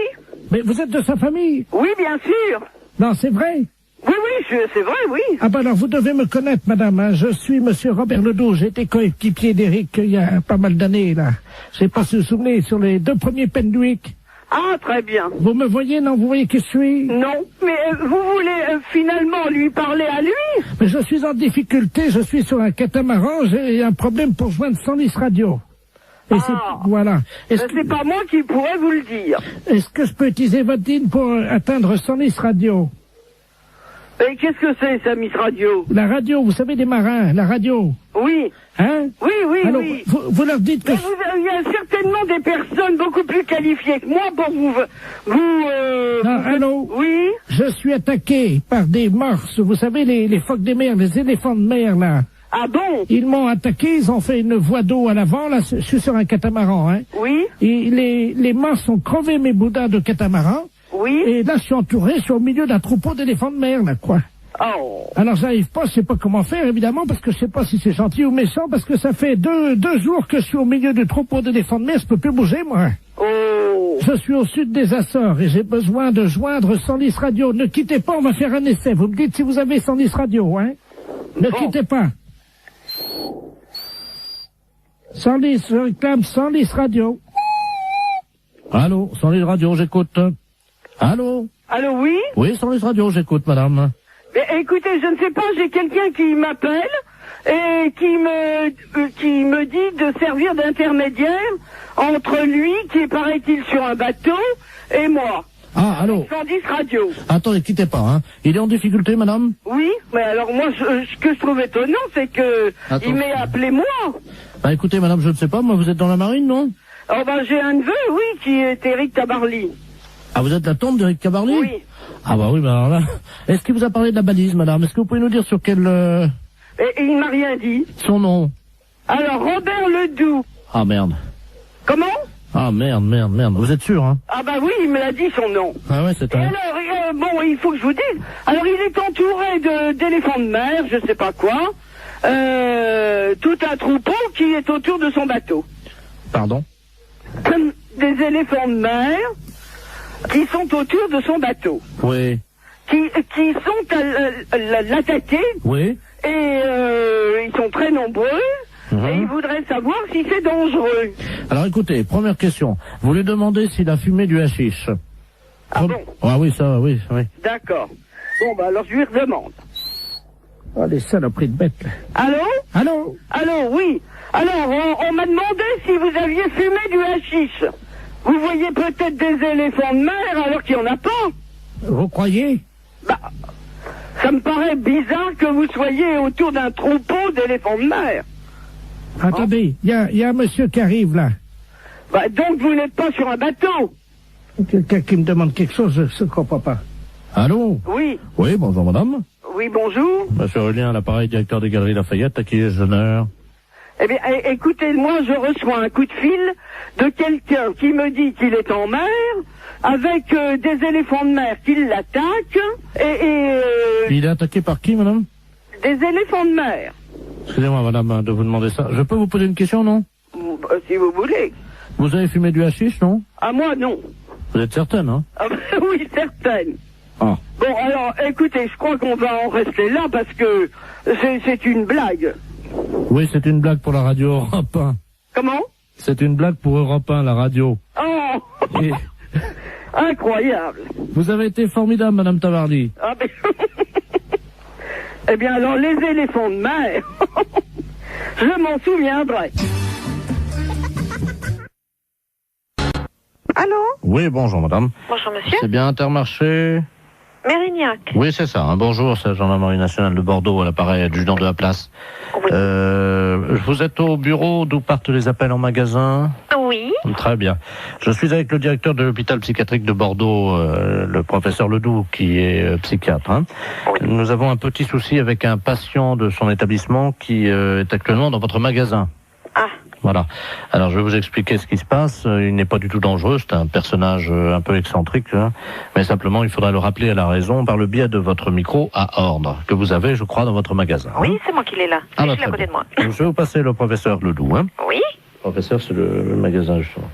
Mais vous êtes de sa famille? Oui, bien sûr. Non, c'est vrai? Oui, oui, c'est vrai, oui. Ah ben alors, vous devez me connaître, madame, hein. Je suis monsieur Robert Ledoux, j'ai été coéquipier d'Eric il y a pas mal d'années, là. Je sais pas si vous vous souvenez, sur les 2 premiers Penduic. Ah, très bien. Vous me voyez, non? Vous voyez qui je suis? Non, mais vous voulez finalement lui parler à lui? Mais je suis en difficulté, je suis sur un catamaran, j'ai un problème pour joindre 110 radio. Et voilà. C'est pas moi qui pourrais vous le dire. Est-ce que je peux utiliser votre ligne pour atteindre 110 radio? Et qu'est-ce que c'est, ça, Miss Radio? La radio, vous savez, des marins, la radio. Oui. Hein? Oui, oui, alors, oui. Vous leur dites que... Il y a certainement des personnes beaucoup plus qualifiées que moi pour vous... Non, allô? Oui? Je suis attaqué par des morses, vous savez, les phoques des mers, les éléphants de mer, là. Ah bon? Ils m'ont attaqué, ils ont fait une voie d'eau à l'avant, là, je suis sur un catamaran, hein. Oui? Et les morses ont crevé mes boudins de catamaran. Oui? Et là, je suis entouré, je suis au milieu d'un troupeau d'éléphants de mer, là, quoi. Oh. Alors, j'arrive pas, je sais pas comment faire, évidemment, parce que je sais pas si c'est gentil ou méchant, parce que ça fait deux jours que je suis au milieu du troupeau d'éléphants de mer, je peux plus bouger, moi. Oh. Je suis au sud des Açores et j'ai besoin de joindre 110 radio. Ne quittez pas, on va faire un essai. Vous me dites si vous avez 110 radio, hein. Ne quittez pas. 110, je réclame 110 radio. Allô, 110 radio, j'écoute. Allô? Allô, oui? Oui, 110 radio, j'écoute, madame. Mais, écoutez, je ne sais pas, j'ai quelqu'un qui m'appelle et qui me dit de servir d'intermédiaire entre lui, qui est, paraît-il, sur un bateau, et moi. Ah, allô? 110 radio. Attendez, quittez pas, hein. Il est en difficulté, madame? Oui, mais alors moi, ce que je trouve étonnant, c'est que il m'ait appelé moi. Bah écoutez, madame, je ne sais pas, moi, vous êtes dans la marine, non? Oh ben, j'ai un neveu, oui, qui est Eric Tabarly. Ah, vous êtes la tante d'Eric Tabarly? Oui. Ah bah oui, bah alors là... Est-ce qu'il vous a parlé de la balise, madame? Est-ce que vous pouvez nous dire sur quel... Et il m'a rien dit. Son nom? Alors, Robert Ledoux. Ah, merde. Comment? Ah, merde. Vous êtes sûr, hein? Ah bah oui, il me l'a dit, son nom. Ah ouais, c'est Et alors, bon, il faut que je vous dise. Alors, il est entouré d'éléphants de mer, je sais pas quoi. Tout un troupeau qui est autour de son bateau. Pardon? Des éléphants de mer qui sont autour de son bateau. Oui. Qui sont à l'attaquer. Oui. Et ils sont très nombreux. Et ils voudraient savoir si c'est dangereux. Alors écoutez, première question. Vous lui demandez s'il a fumé du hashish? Ah bon? Ah oui, ça, oui, oui. D'accord. Bon, bah alors je lui redemande. Oh, les saloperies de bêtes, là. Allô? Allô? Allô, oui. Alors, on m'a demandé si vous aviez fumé du hashish. Vous voyez peut-être des éléphants de mer alors qu'il n'y en a pas. Vous croyez? Bah, ça me paraît bizarre que vous soyez autour d'un troupeau d'éléphants de mer. Attendez, il y a un monsieur qui arrive, là. Bah, donc vous n'êtes pas sur un bateau. Quelqu'un qui me demande quelque chose, je ne comprends pas. Allô? Oui. Oui, bonjour madame. Oui, bonjour. Monsieur Aurélien, à l'appareil, directeur des Galeries Lafayette, à qui ai-je l'honneur? Eh bien, écoutez, moi, je reçois un coup de fil de quelqu'un qui me dit qu'il est en mer, avec des éléphants de mer qui l'attaquent, Il est attaqué par qui, madame? des éléphants de mer. Excusez-moi, madame, de vous demander ça. Je peux vous poser une question, non? Si vous voulez. Vous avez fumé du hashish, non? À moi, non. Vous êtes certaine, hein? Ah, oui, certaine. Ah. Bon, alors, écoutez, je crois qu'on va en rester là parce que c'est une blague. Oui, c'est une blague pour la radio Europe 1. Comment? C'est une blague pour Europe 1, la radio. Oh Et incroyable. vous avez été formidable, madame Tavarly. Ah, ben... eh bien, alors, les éléphants de mer, je m'en souviendrai. Allô? Oui, bonjour, madame. Bonjour, monsieur. C'est bien Intermarché? Mérignac. Oui, c'est ça. Bonjour, c'est la gendarmerie nationale de Bordeaux, à l'appareil adjudant de la place. Oui. Vous êtes au bureau d'où partent les appels en magasin? Oui. Très bien. Je suis avec le directeur de l'hôpital psychiatrique de Bordeaux, le professeur Ledoux, qui est psychiatre. Hein. Oui. Nous avons un petit souci avec un patient de son établissement qui est actuellement dans votre magasin. Ah. Voilà. Alors, je vais vous expliquer ce qui se passe. Il n'est pas du tout dangereux. C'est un personnage un peu excentrique. Hein. Mais simplement, il faudra le rappeler à la raison par le biais de votre micro à ordre, que vous avez, je crois, dans votre magasin. Oui, hein. c'est moi qui l'ai là. Ah, Je bah, suis à très côté bien. de moi. Je vais vous passer le professeur Ledoux. Hein. Oui. Professeur, c'est le magasin, justement.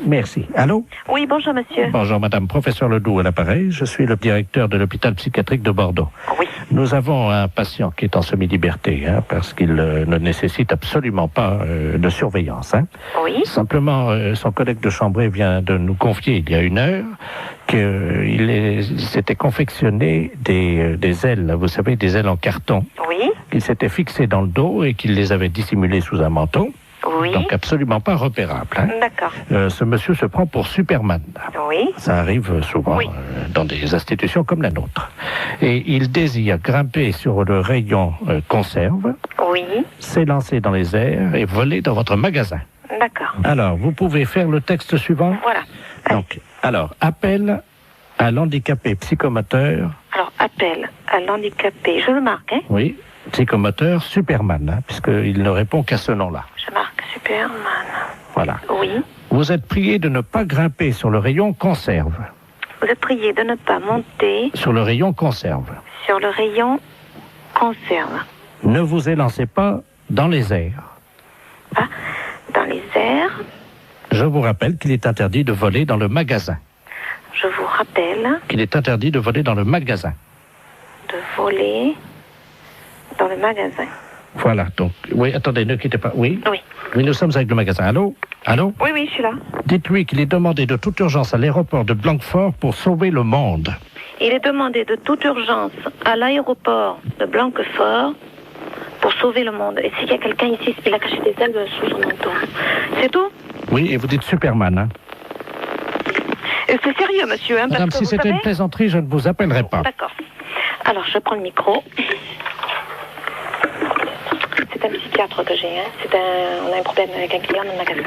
Merci. Allô? Oui, bonjour, monsieur. Bonjour, madame. Professeur Ledoux à l'appareil. Je suis le directeur de l'hôpital psychiatrique de Bordeaux. Oui. Nous avons un patient qui est en semi-liberté, hein, parce qu'il ne nécessite absolument pas de surveillance. Hein. Oui. Simplement, son collègue de chambrée vient de nous confier il y a 1 heure qu'il s'était confectionné des ailes, vous savez, des ailes en carton. Oui. Qu'il s'était fixé dans le dos et qu'il les avait dissimulées sous un manteau. Oui. Donc absolument pas repérable. Hein. D'accord. Ce monsieur se prend pour Superman. Oui. Ça arrive souvent Oui. dans des institutions comme la nôtre. Et il désire grimper sur le rayon conserve, Oui. s'élancer dans les airs et voler dans votre magasin. D'accord. Alors, vous pouvez faire le texte suivant. Voilà. Donc, alors, appel à l'handicapé psychomoteur. Alors, appel à l'handicapé. Je le marque, hein? Oui, psychomoteur Superman, hein, puisqu'il ne répond qu'à ce nom-là. Je marque Superman. Voilà. Oui. Vous êtes prié de ne pas grimper sur le rayon conserve. Vous êtes prié de ne pas monter Sur le rayon conserve. sur le rayon conserve. Ne vous élancez pas dans les airs. Ah, dans les airs. Je vous rappelle qu'il est interdit de voler dans le magasin. Je vous rappelle Qu'il est interdit de voler dans le magasin. de voler dans le magasin. Voilà, donc, oui, attendez, ne quittez pas. Oui? Oui. Oui, nous sommes avec le magasin. Allô? Allô? Oui, oui, je suis là. Dites-lui qu'il est demandé de toute urgence à l'aéroport de Blanquefort pour sauver le monde. Il est demandé de toute urgence à l'aéroport de Blanquefort pour sauver le monde. Et s'il y a quelqu'un ici, il a caché des ailes sous son manteau. C'est tout? Oui, et vous dites Superman, hein? Et c'est sérieux, monsieur, hein, Madame, parce que si vous c'était savez... une plaisanterie, je ne vous appellerai pas. D'accord. Alors, je prends le micro. C'est un psychiatre que j'ai, hein. On a un problème avec un client dans le magasin.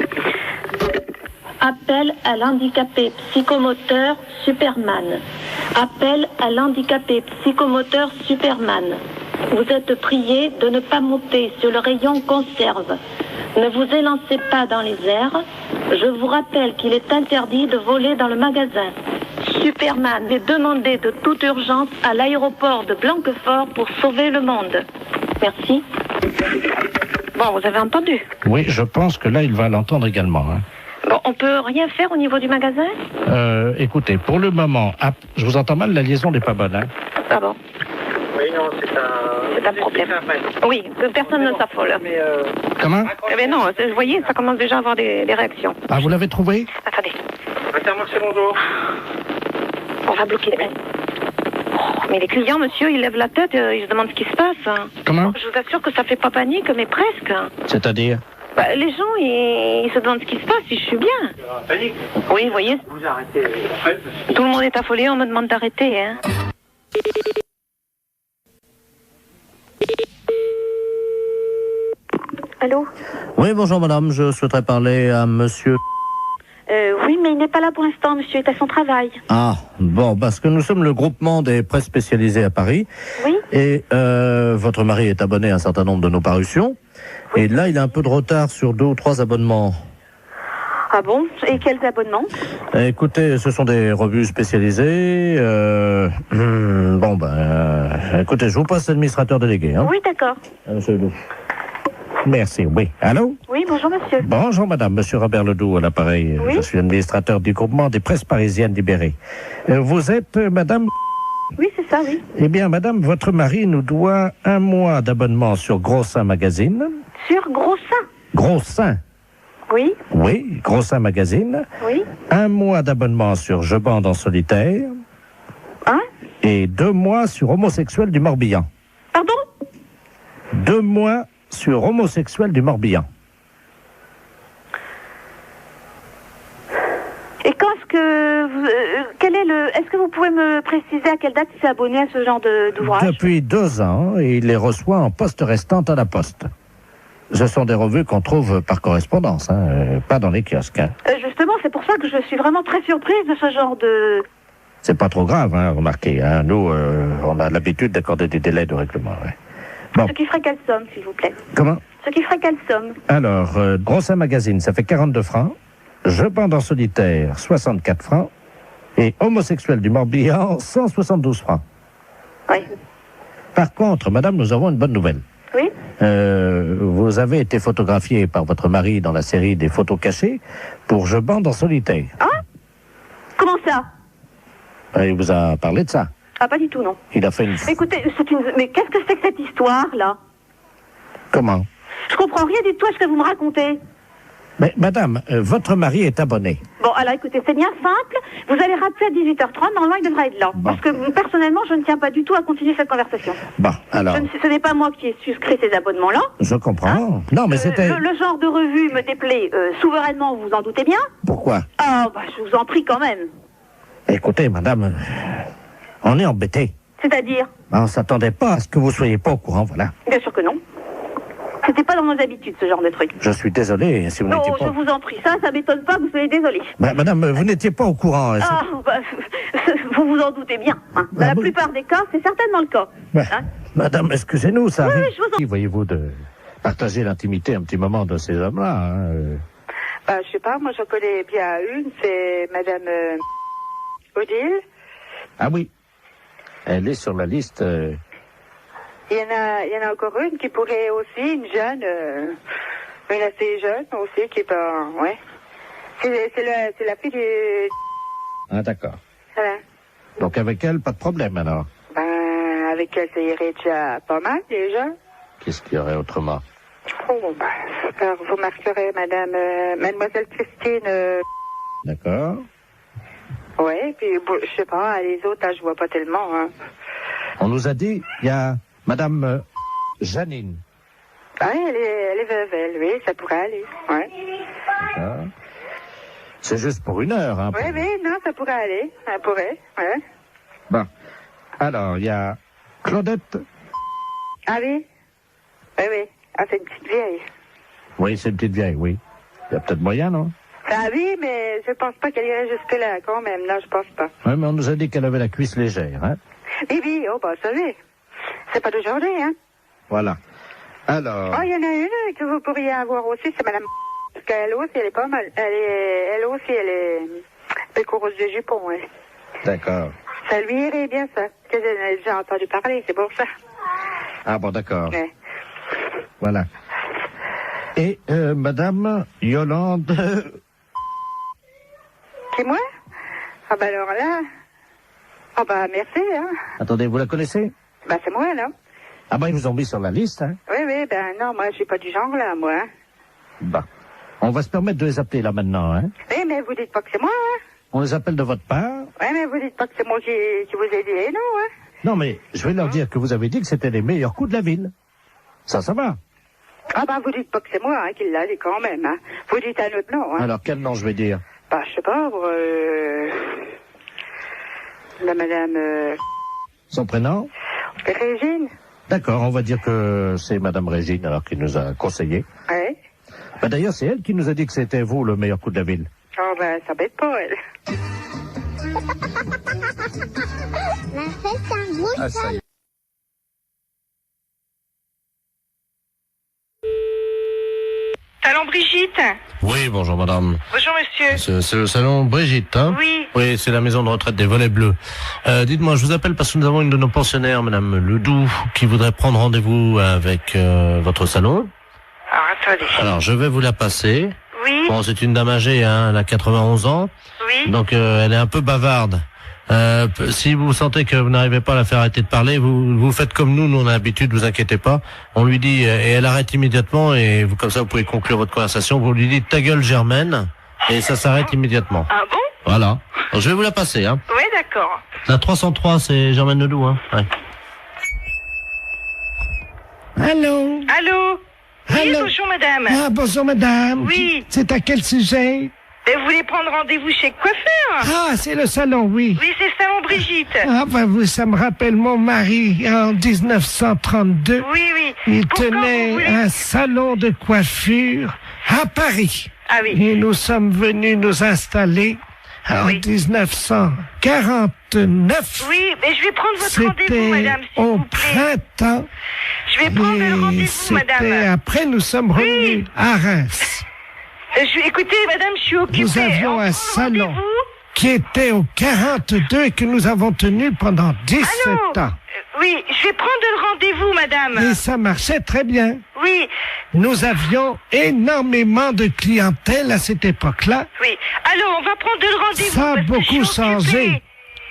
Appel à l'handicapé psychomoteur Superman. Appel à l'handicapé psychomoteur Superman. Vous êtes prié de ne pas monter sur le rayon conserve. Ne vous élancez pas dans les airs. Je vous rappelle qu'il est interdit de voler dans le magasin. Superman est demandé de toute urgence à l'aéroport de Blanquefort pour sauver le monde. Merci. Bon, vous avez entendu? Oui, je pense que là, il va l'entendre également. Hein. Bon, on peut rien faire au niveau du magasin? Écoutez, pour le moment, je vous entends mal, la liaison n'est pas bonne. Hein. Ah bon? Oui, non, c'est un problème. Oui, personne ne s'affole. Comment? Eh bien non, vous voyez, ça commence déjà à avoir des réactions. Ah, vous l'avez trouvé? Attendez. Intermarché, bonjour. On va bloquer. Mais les clients, monsieur, ils lèvent la tête, ils se demandent ce qui se passe. Comment? Je vous assure que ça fait pas panique, mais presque. C'est-à-dire? Bah, les gens, ils se demandent ce qui se passe, si je suis bien. Panique. Oui, vous voyez. Vous arrêtez. Tout le monde est affolé, on me demande d'arrêter, hein. Allô? Oui, bonjour madame, je souhaiterais parler à monsieur... Oui, mais il n'est pas là pour l'instant, monsieur est à son travail. Ah, bon, parce que nous sommes le groupement des presses spécialisées à Paris. Oui. Et votre mari est abonné à un certain nombre de nos parutions. Oui. Et là, il a un peu de retard sur 2 ou 3 abonnements. Ah bon? Et quels abonnements? Écoutez, ce sont des revues spécialisées. Écoutez, je vous passe l'administrateur délégué. Hein. Oui, d'accord. Merci, oui. Allô? Oui, bonjour monsieur. Bonjour madame, monsieur Robert Ledoux à l'appareil. Oui? Je suis administrateur du groupement des presses parisiennes libérées. Vous êtes madame... Oui, c'est ça, oui. Eh bien madame, votre mari nous doit 1 mois d'abonnement sur Gros Seins Magazine. Sur Gros Seins? Gros Seins. Oui. Oui, Gros Seins Magazine. Oui. 1 mois d'abonnement sur Je bande en solitaire. Hein? Et 2 mois sur Homosexuel du Morbihan. Pardon? 2 mois sur Homosexuel du Morbihan. Et quand est-ce que quel est le... Est-ce que vous pouvez me préciser à quelle date il s'est abonné à ce genre d'ouvrage? Depuis 2 ans, et il les reçoit en poste restante à la poste. Ce sont des revues qu'on trouve par correspondance, hein, pas dans les kiosques. Hein. Justement, c'est pour ça que je suis vraiment très surprise de ce genre de... C'est pas trop grave, hein, remarquez. Hein. Nous, on a l'habitude d'accorder des délais de règlement. Ouais. Bon. Ce qui ferait quelle somme, s'il vous plaît? Comment? Ce qui ferait quelle somme? Alors, Gros Seins Magazine, ça fait 42 francs. Je bande en solitaire, 64 francs. Et Homosexuel du Morbihan, 172 francs. Oui. Par contre, madame, nous avons une bonne nouvelle. Oui. Vous avez été photographié par votre mari dans la série des photos cachées pour Je bande en solitaire. Hein? Comment ça? Il vous a parlé de ça? Ah, pas du tout, non. Il a fait une... Écoutez, mais qu'est-ce que c'est que cette histoire-là? Comment? Je comprends rien du tout à ce que vous me racontez. Mais madame, votre mari est abonné. Bon, alors écoutez, c'est bien simple. Vous allez rappeler à 18h30, normalement il devrait être là. Bon. Parce que personnellement, je ne tiens pas du tout à continuer cette conversation. Bon, alors... Ce n'est pas moi qui ai souscrit ces abonnements-là. Je comprends. Non, mais c'était... Le genre de revue me déplaît souverainement, vous en doutez bien. Pourquoi? Ah, bah je vous en prie quand même. Écoutez, madame, on est embêtés. C'est-à-dire? On s'attendait pas à ce que vous soyez pas au courant, voilà. Bien sûr que non. C'était pas dans nos habitudes, ce genre de truc. Je suis désolé si vous n'étiez pas... Non, je vous en prie, ça m'étonne pas, vous soyez désolé. Madame, vous n'étiez pas au courant. Ah, bah, vous vous en doutez bien. Hein. Dans la plupart des cas, c'est certainement le cas. Hein. Madame, excusez-nous, ça arrive. Oui, je vous en... Voyez-vous, de partager l'intimité un petit moment de ces hommes-là. Hein. Bah, je sais pas, moi je connais bien une, c'est Madame Odile. Ah oui, elle est sur la liste... Il y en a encore une qui pourrait aussi, une jeune, une assez jeune aussi, qui est pas, ouais. C'est la fille du... Ah, d'accord. Voilà. Donc avec elle, pas de problème alors? Ben, avec elle, ça irait déjà pas mal, déjà. Qu'est-ce qu'il y aurait autrement? Oh, ben, alors, vous marquerez Mademoiselle Christine... D'accord. Ouais, puis, bon, je sais pas, les autres, là, je vois pas tellement, hein. On nous a dit, il y a Madame Janine. Ah, elle est veuve, elle, oui, ça pourrait aller, ouais. D'accord. C'est juste pour 1 heure, hein. Oui, non, ça pourrait aller, ça pourrait, ouais. Bon. Alors, il y a Claudette. Ah oui? Oui. Ah, c'est une petite vieille. Oui, c'est une petite vieille, oui. Il y a peut-être moyen, non? Ah oui, mais je pense pas qu'elle irait jusque-là, quand même. Non, je pense pas. Oui, mais on nous a dit qu'elle avait la cuisse légère, hein? Oui, oh, bah, ça oui. C'est pas d'aujourd'hui, hein? Voilà. Alors... Oh, il y en a une que vous pourriez avoir aussi, c'est Madame... Parce qu'elle aussi, elle est pas mal. Elle est pécoureuse de jupon, ouais. D'accord. Ça lui irait bien, ça. Que j'ai déjà entendu parler, c'est pour ça. Ah bon, d'accord. Ouais. Voilà. Et Madame Yolande... C'est moi? Ah bah alors là... Ah bah merci, hein. Attendez, vous la connaissez? Bah c'est moi, là. Ah bah ils vous ont mis sur la liste, hein. Oui, ben non, moi je suis pas du genre, là, moi. Bah, on va se permettre de les appeler là maintenant, hein. Oui, mais vous dites pas que c'est moi, hein. On les appelle de votre part. Ouais, mais vous dites pas que c'est moi qui vous ai dit, non, hein? Non, mais je vais leur dire que vous avez dit que c'était les meilleurs coups de la ville. Ça va. Ah bah, vous dites pas que c'est moi, hein, qui l'a dit quand même, hein. Vous dites un autre nom, hein. Alors, quel nom je vais dire? Bah, je sais pas, la madame, Son prénom? Régine. D'accord, on va dire que c'est Madame Régine, alors, qui nous a conseillé. Ouais. Bah, d'ailleurs, c'est elle qui nous a dit que c'était vous, le meilleur coup de la ville. Oh, ben, ça bête pas, elle. Ah, ça y est. Salon Brigitte. Oui, bonjour madame. Bonjour monsieur. C'est le salon Brigitte, hein? Oui. Oui, c'est la maison de retraite des Volets Bleus. Dites-moi, je vous appelle parce que nous avons une de nos pensionnaires, madame Ledoux, qui voudrait prendre rendez-vous avec votre salon. Alors, attendez. Alors, je vais vous la passer. Oui. Bon, c'est une dame âgée, hein, elle a 91 ans. Oui. Donc, elle est un peu bavarde. Si vous sentez que vous n'arrivez pas à la faire arrêter de parler, vous faites comme nous on a l'habitude, vous inquiétez pas. On lui dit, et elle arrête immédiatement, et vous, comme ça vous pouvez conclure votre conversation, vous lui dites ta gueule Germaine, et ça s'arrête immédiatement. Ah bon? Voilà. Alors, je vais vous la passer, hein. Oui, d'accord. La 303, c'est Germaine Ledoux, hein. Ouais. Allô? Allô? Oui, Allô? bonjour madame. Ah, bonjour madame. Oui. C'est à quel sujet? Vous voulez prendre rendez-vous chez le coiffeur? Ah, c'est le salon, oui. Oui, c'est le salon Brigitte. Ah, bah, ça me rappelle mon mari en 1932. Oui, oui. Il tenait un salon de coiffure à Paris. Ah oui. Et nous sommes venus nous installer en 1949. Oui, mais je vais prendre votre rendez-vous, madame, s'il au vous plaît. printemps. Je vais prendre le rendez-vous, madame. Après, nous sommes revenus à Reims. Écoutez, madame, je suis occupée. Nous avions un salon qui était au 42 et que nous avons tenu pendant 17 ans. Oui, je vais prendre le rendez-vous, madame. Et ça marchait très bien. Oui. Nous avions énormément de clientèle à cette époque-là. Oui. Alors, on va prendre le rendez-vous. Ça a beaucoup changé.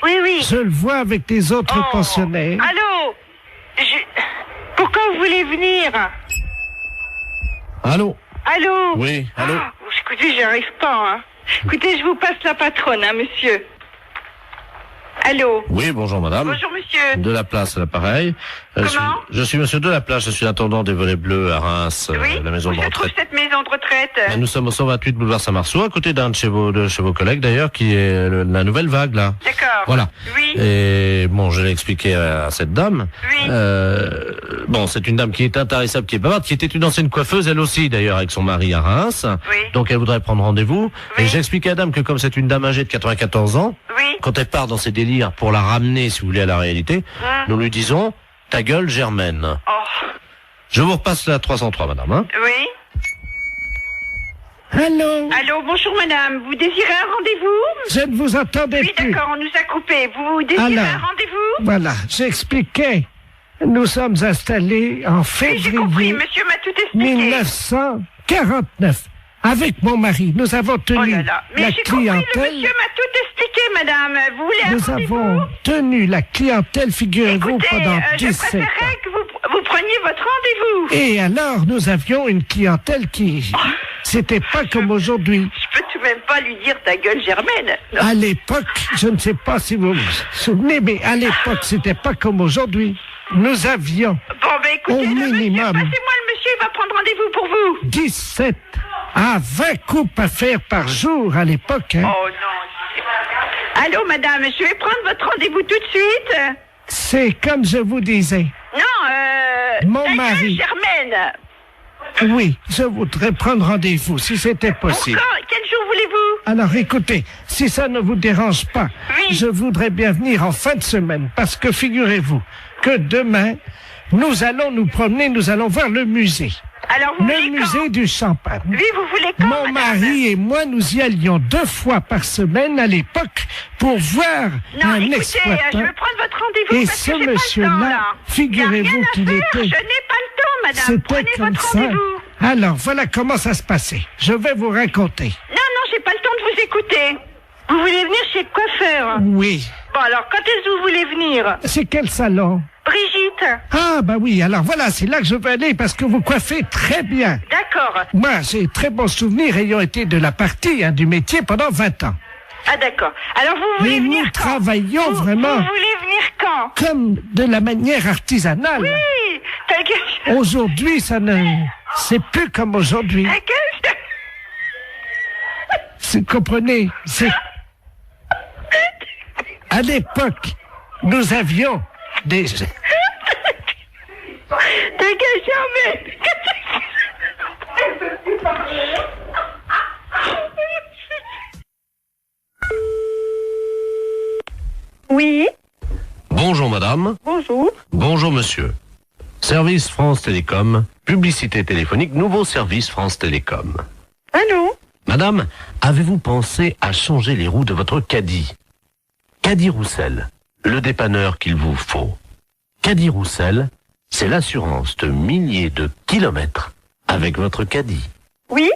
Oui, oui. Je le vois avec les autres pensionnaires. Allô? Pourquoi vous voulez venir? Allô? Allô? Oui, allô? Écoutez, j'y arrive pas, hein. Écoutez, je vous passe la patronne, hein, monsieur. Allô? Oui, bonjour madame. Bonjour monsieur. De la place à l'appareil. Comment? Je suis monsieur de la place, je suis l'intendant des Volets Bleus à Reims, la maison de Où se trouve retraite. cette maison de retraite? Nous sommes au 128 boulevard Saint-Marceau, à côté d'un de chez vos collègues d'ailleurs, qui est la nouvelle vague là. D'accord. Voilà. Oui. Et bon, je l'ai expliqué à cette dame. Oui. Bon, c'est une dame qui est intarissable, qui est bavarde, qui était une ancienne coiffeuse, elle aussi d'ailleurs, avec son mari à Reims. Oui. Donc elle voudrait prendre rendez-vous. Et j'ai expliqué à la dame que comme c'est une dame âgée de 94 ans, quand elle part dans ses délires pour la ramener, si vous voulez, à la réalité, nous lui disons ta gueule Germaine. Je vous repasse la 303, madame. Hein. Oui. Allô? Allô, bonjour madame. Vous désirez un rendez-vous? Je ne vous entendais Oui, plus. d'accord, on nous a coupé. Vous désirez Alors, un rendez-vous? Voilà, j'expliquais. Nous sommes installés en février j'ai compris, monsieur m'a tout expliqué. 1949. Avec mon mari, nous avons tenu Mais la j'ai compris, le clientèle. monsieur m'a tout expliqué, madame. Vous voulez un Nous rendez-vous? avons tenu la clientèle, figurez-vous, pendant je 17 ans. préférerais que vous preniez votre rendez-vous. Et alors, nous avions une clientèle qui... C'était pas comme aujourd'hui. Je peux tout de même pas lui dire ta gueule Germaine. Non. À l'époque, je ne sais pas si vous vous souvenez, mais à l'époque, c'était pas comme aujourd'hui. Nous avions Bon, ben écoutez, au minimum passez-moi le monsieur, il va prendre rendez-vous pour vous. 17 à 20 coupes à faire par jour à l'époque. Hein. Oh non. Allô, madame, je vais prendre votre rendez-vous tout de suite. C'est comme je vous disais. Non, Mon ta gueule mari. Germaine. Oui, je voudrais prendre rendez-vous si c'était possible. Quel jour voulez-vous? Alors écoutez, si ça ne vous dérange pas, je voudrais bien venir en fin de semaine parce que figurez-vous que demain, nous allons nous promener, nous allons voir le musée. Alors vous Le musée du champagne. Oui, vous voulez quand, Mon mari et moi, nous y allions 2 fois par semaine à l'époque pour voir Non, un écoutez, exploitant. je veux prendre votre rendez-vous Et parce ce que j'ai pas le temps, monsieur-là, là. figurez-vous qu'il Je était... n'ai pas le temps, madame. C'était Prenez comme votre ça. rendez-vous. Alors, voilà comment ça se passait. Je vais vous raconter. Non, j'ai pas le temps de vous écouter. Vous voulez venir chez le coiffeur? Oui. Bon, alors, quand est-ce que vous voulez venir? C'est quel salon? Brigitte. Ah, bah oui, alors voilà, c'est là que je veux aller parce que vous coiffez très bien. D'accord. Moi, j'ai très bons souvenirs ayant été de la partie, du métier pendant 20 ans. Ah d'accord. Alors vous voulez Mais venir nous quand travaillons vraiment Vous voulez venir quand? comme de la manière artisanale. Oui, ta gueule. Aujourd'hui, ça ne... C'est plus comme aujourd'hui. Ta gueule. Vous comprenez, c'est... À l'époque, nous avions des... Ta gueule, jamais. Oui. Bonjour madame. Bonjour. Bonjour monsieur. Service France Télécom, publicité téléphonique, nouveau service France Télécom. Allô? Madame, avez-vous pensé à changer les roues de votre caddie? Caddie Roussel, le dépanneur qu'il vous faut. Caddie Roussel, c'est l'assurance de milliers de kilomètres avec votre caddie. Oui.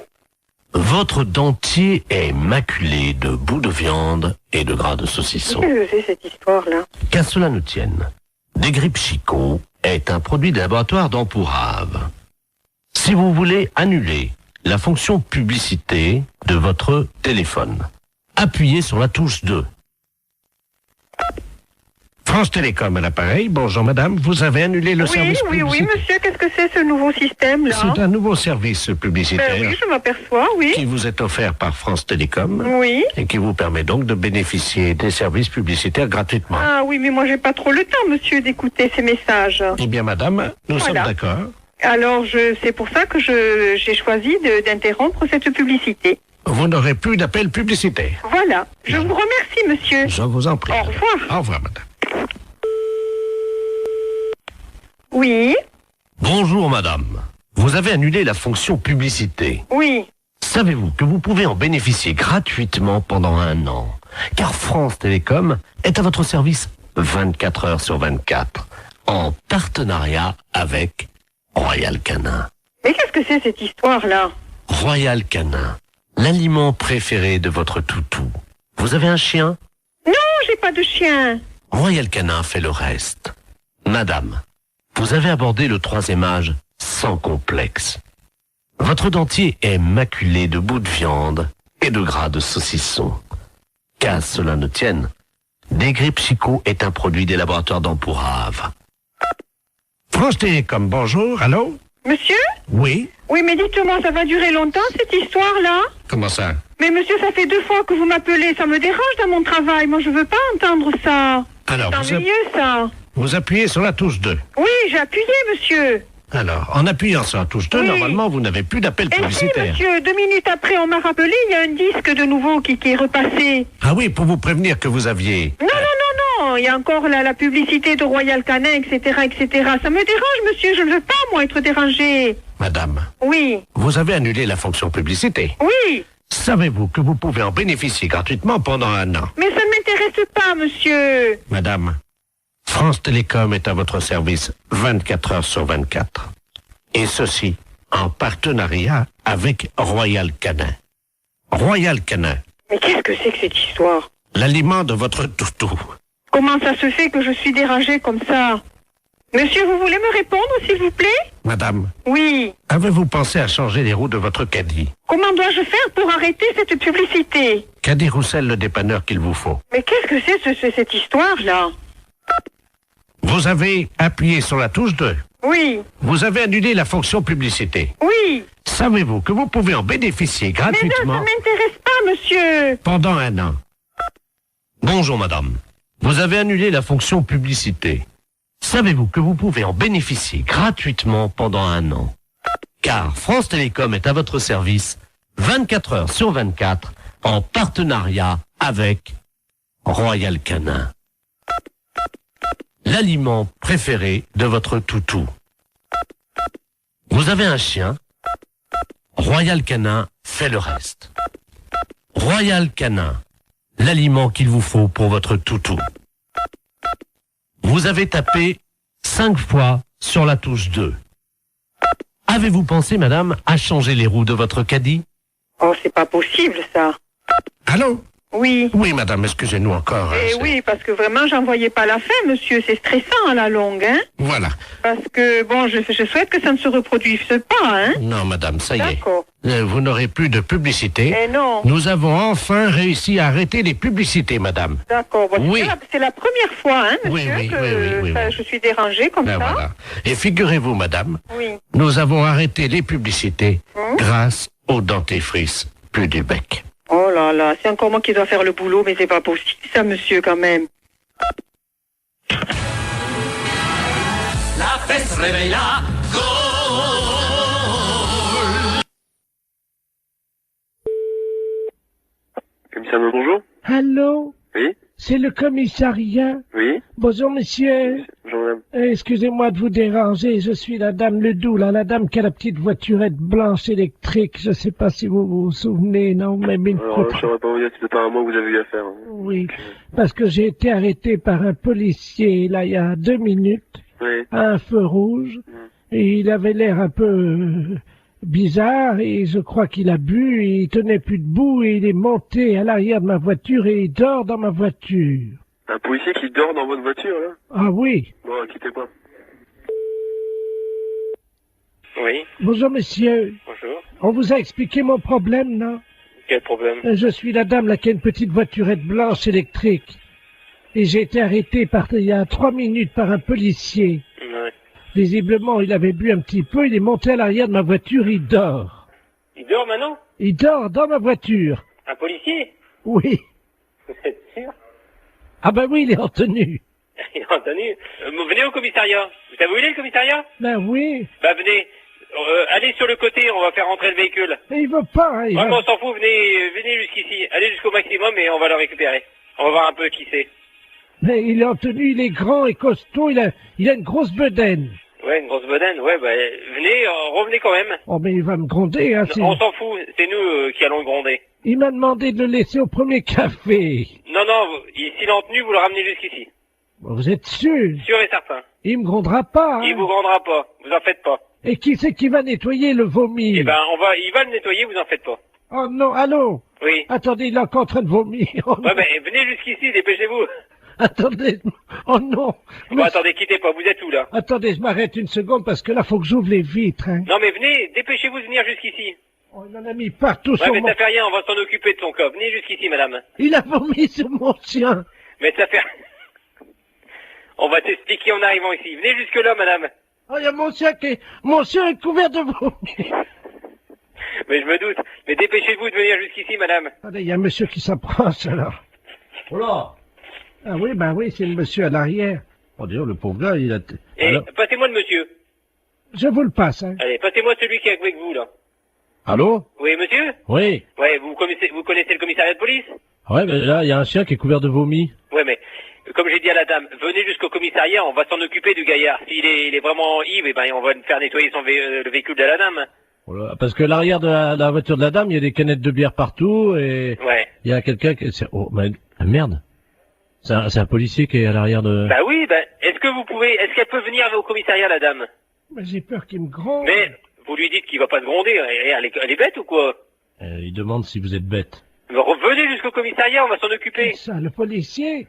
Votre dentier est maculé de bouts de viande et de gras de saucisson. Qu'est-ce que c'est cette histoire-là? Qu'à cela ne tienne, Desgrippes Chicot est un produit de laboratoire d'Empourave. Si vous voulez annuler la fonction publicité de votre téléphone, appuyez sur la touche 2. France Télécom à l'appareil. Bonjour madame, vous avez annulé le service publicitaire. Oui, monsieur, qu'est-ce que c'est ce nouveau système-là? C'est un nouveau service publicitaire Oui, je m'aperçois, oui. qui vous est offert par France Télécom Oui. et qui vous permet donc de bénéficier des services publicitaires gratuitement. Ah oui, mais moi j'ai pas trop le temps, monsieur, d'écouter ces messages. Eh bien madame, nous Voilà. sommes d'accord. Alors, c'est pour ça que j'ai choisi d'interrompre cette publicité. Vous n'aurez plus d'appel publicitaire. Voilà. Je vous remercie, monsieur. Je vous en prie. Au revoir. Au revoir madame. Oui. Bonjour madame. Vous avez annulé la fonction publicité. Oui. Savez-vous que vous pouvez en bénéficier gratuitement pendant 1 an? Car France Télécom est à votre service 24 heures sur 24, en partenariat avec Royal Canin. Mais qu'est-ce que c'est cette histoire-là? Royal Canin, l'aliment préféré de votre toutou. Vous avez un chien? Non, j'ai pas de chien. Royal Canin fait le reste. Madame, vous avez abordé le 3e âge sans complexe. Votre dentier est maculé de bouts de viande et de gras de saucisson. Qu'à cela ne tienne, Desgrippes Chicot est un produit des laboratoires d'Empourave. France Télécom, bonjour, allô? Monsieur? Oui? Oui, mais dites-moi, ça va durer longtemps cette histoire-là? Comment ça? Mais monsieur, ça fait 2 fois que vous m'appelez, ça me dérange dans mon travail. Moi, je veux pas entendre ça. Alors, C'est ennuyeux, ça. Vous appuyez sur la touche 2. Oui, j'ai appuyé, monsieur. Alors, en appuyant sur la touche 2, Oui. normalement, vous n'avez plus d'appel Et si, publicitaire. monsieur, 2 minutes après, on m'a rappelé, il y a un disque de nouveau qui est repassé. Ah oui, pour vous prévenir que vous aviez... Non, non, non, non, il y a encore la publicité de Royal Canin, etc., etc. Ça me dérange, monsieur, je ne veux pas, moi, être dérangé. Madame, Oui, vous avez annulé la fonction publicité. oui, Savez-vous que vous pouvez en bénéficier gratuitement pendant 1 an? mais ça ne m'intéresse pas, monsieur. Madame, France Télécom est à votre service 24 heures sur 24. Et ceci en partenariat avec Royal Canin. Royal Canin, Mais qu'est-ce que c'est que cette histoire? l'aliment de votre toutou. Comment ça se fait que je suis dérangée comme ça? Monsieur, vous voulez me répondre, s'il vous plaît? Madame, Oui. avez-vous pensé à changer les roues de votre caddie? Comment dois-je faire pour arrêter cette publicité? Caddie Roussel, le dépanneur qu'il vous faut. Mais qu'est-ce que c'est cette histoire-là? Vous avez appuyé sur la touche 2. Oui, Vous avez annulé la fonction publicité. oui. Savez-vous que vous pouvez en bénéficier Mais non, ça gratuitement m'intéresse pas, monsieur. pendant 1 an? Bonjour madame. Vous avez annulé la fonction publicité. Savez-vous que vous pouvez en bénéficier gratuitement pendant 1 an? Car France Télécom est à votre service 24 heures sur 24 en partenariat avec Royal Canin. L'aliment préféré de votre toutou. Vous avez un chien? Royal Canin fait le reste. Royal Canin, l'aliment qu'il vous faut pour votre toutou. Vous avez tapé 5 fois sur la touche 2. Avez-vous pensé, madame, à changer les roues de votre caddie? Oh, c'est pas possible, ça. Allô? Oui. Oui, madame, excusez-nous encore. hein, Eh c'est- oui, parce que vraiment, j'en voyais pas la fin, monsieur. C'est stressant à la longue, hein. Voilà. Parce que, bon, je souhaite que ça ne se reproduise pas, hein. Non, madame, ça y est. D'accord. Vous n'aurez plus de publicité. Eh non. Nous avons enfin réussi à arrêter les publicités, madame. D'accord. Bon, Oui. c'est la première fois, hein, monsieur, Oui, que oui. je suis dérangée comme Ben ça. voilà. Et figurez-vous, madame, Oui. nous avons arrêté les publicités grâce au dentifrice plus du bec. Oh là là, c'est encore moi qui dois faire le boulot, mais c'est pas possible, ça, monsieur, quand même. La fesse réveille la Commissaire, bonjour. Allô? Oui. C'est le commissariat? Oui. Bonjour, monsieur. Bonjour, madame. Excusez-moi de vous déranger, je suis la dame Ledoux, là, la dame qui a la petite voiturette blanche électrique. Je sais pas si vous vous souvenez, non, mais une Alors, fois- je ne saurais pas vous dire, c'est pas à moi que vous avez eu affaire. Hein. Oui, parce que j'ai été arrêté par un policier, là, il y a 2 minutes, Oui. à un feu rouge, et il avait l'air un peu bizarre, et je crois qu'il a bu, et il tenait plus debout, et il est monté à l'arrière de ma voiture, et il dort dans ma voiture. Un policier qui dort dans votre voiture, là? Ah oui. Bon, quittez pas. Oui, Bonjour, monsieur. bonjour. On vous a expliqué mon problème, non? Quel problème? Je suis la dame là qui a une petite voiturette blanche électrique. Et j'ai été arrêté il y a 3 minutes par un policier. Ouais. Visiblement, il avait bu un petit peu, il est monté à l'arrière de ma voiture, il dort. Il dort maintenant? Il dort dans ma voiture. Un policier? Oui. Vous êtes sûr? Ah ben oui, il est en tenue. Il est en tenue. Venez au commissariat. Vous savez où il est, le commissariat? Ben oui. Bah venez. Allez sur le côté, on va faire rentrer le véhicule. Mais il veut pas, hein, il Ouais, va- mais on s'en fout, venez jusqu'ici. Allez jusqu'au maximum et on va le récupérer. On va voir un peu qui c'est. Mais il est en tenue, il est grand et costaud, il a une grosse bedaine. Ouais, une grosse bedaine. Ouais, bah venez, revenez quand même. Oh mais il va me gronder, hein. On s'en fout, c'est nous qui allons le gronder. Il m'a demandé de le laisser au premier café. Non, s'il est en tenue, vous le ramenez jusqu'ici. Bon, vous êtes sûr? Sûr et certain. Il me grondera pas, hein. Il vous grandera pas, vous en faites pas. Et qui c'est qui va nettoyer le vomi? Eh ben, il va le nettoyer, vous en faites pas. Oh non, allô? Oui. Attendez, il est encore en train de vomir. Oh, non. Ouais, ben, venez jusqu'ici, dépêchez-vous. Attendez. Oh non. Bon, attendez, quittez pas, vous êtes où, là? Attendez, je m'arrête une seconde parce que là, faut que j'ouvre les vitres, hein. Non, mais venez, dépêchez-vous de venir jusqu'ici. Oh, il en a mis partout Ouais, sur mais mon... ça fait rien, on va s'en occuper de son cas. Venez jusqu'ici, madame. Il a vomi sur mon chien. Mais ça fait... On va t'expliquer en arrivant ici. Venez jusque-là, madame. Oh, il y a mon chien mon chien est couvert de vomi. Mais je me doute. Mais dépêchez-vous de venir jusqu'ici, madame. Attendez, il y a un monsieur qui s'approche, alors. Oh là. Ah oui, ben oui, c'est le monsieur à l'arrière. Oh, d'ailleurs, le pauvre gars, il a... Et passez-moi le monsieur. Je vous le passe, hein. Allez, passez-moi celui qui est avec vous, là. Allô? Oui, monsieur? Oui. Ouais, vous connaissez le commissariat de police? Ouais, mais là, il y a un chien qui est couvert de vomi. Ouais, mais comme j'ai dit à la dame, venez jusqu'au commissariat, on va s'en occuper du gaillard. S'il est, il est vraiment ivre, eh ben, on va faire nettoyer le véhicule de la dame. Voilà, parce que l'arrière de la voiture de la dame, il y a des canettes de bière partout et Ouais. il y a quelqu'un qui... Oh, mais merde. C'est un policier qui est à l'arrière de... Bah oui, bah, est-ce qu'elle peut venir au commissariat, la dame? Mais j'ai peur qu'il me gronde. Mais, vous lui dites qu'il va pas se gronder, elle est bête ou quoi? Il demande si vous êtes bête. Venez jusqu'au commissariat, on va s'en occuper. Ça, le policier?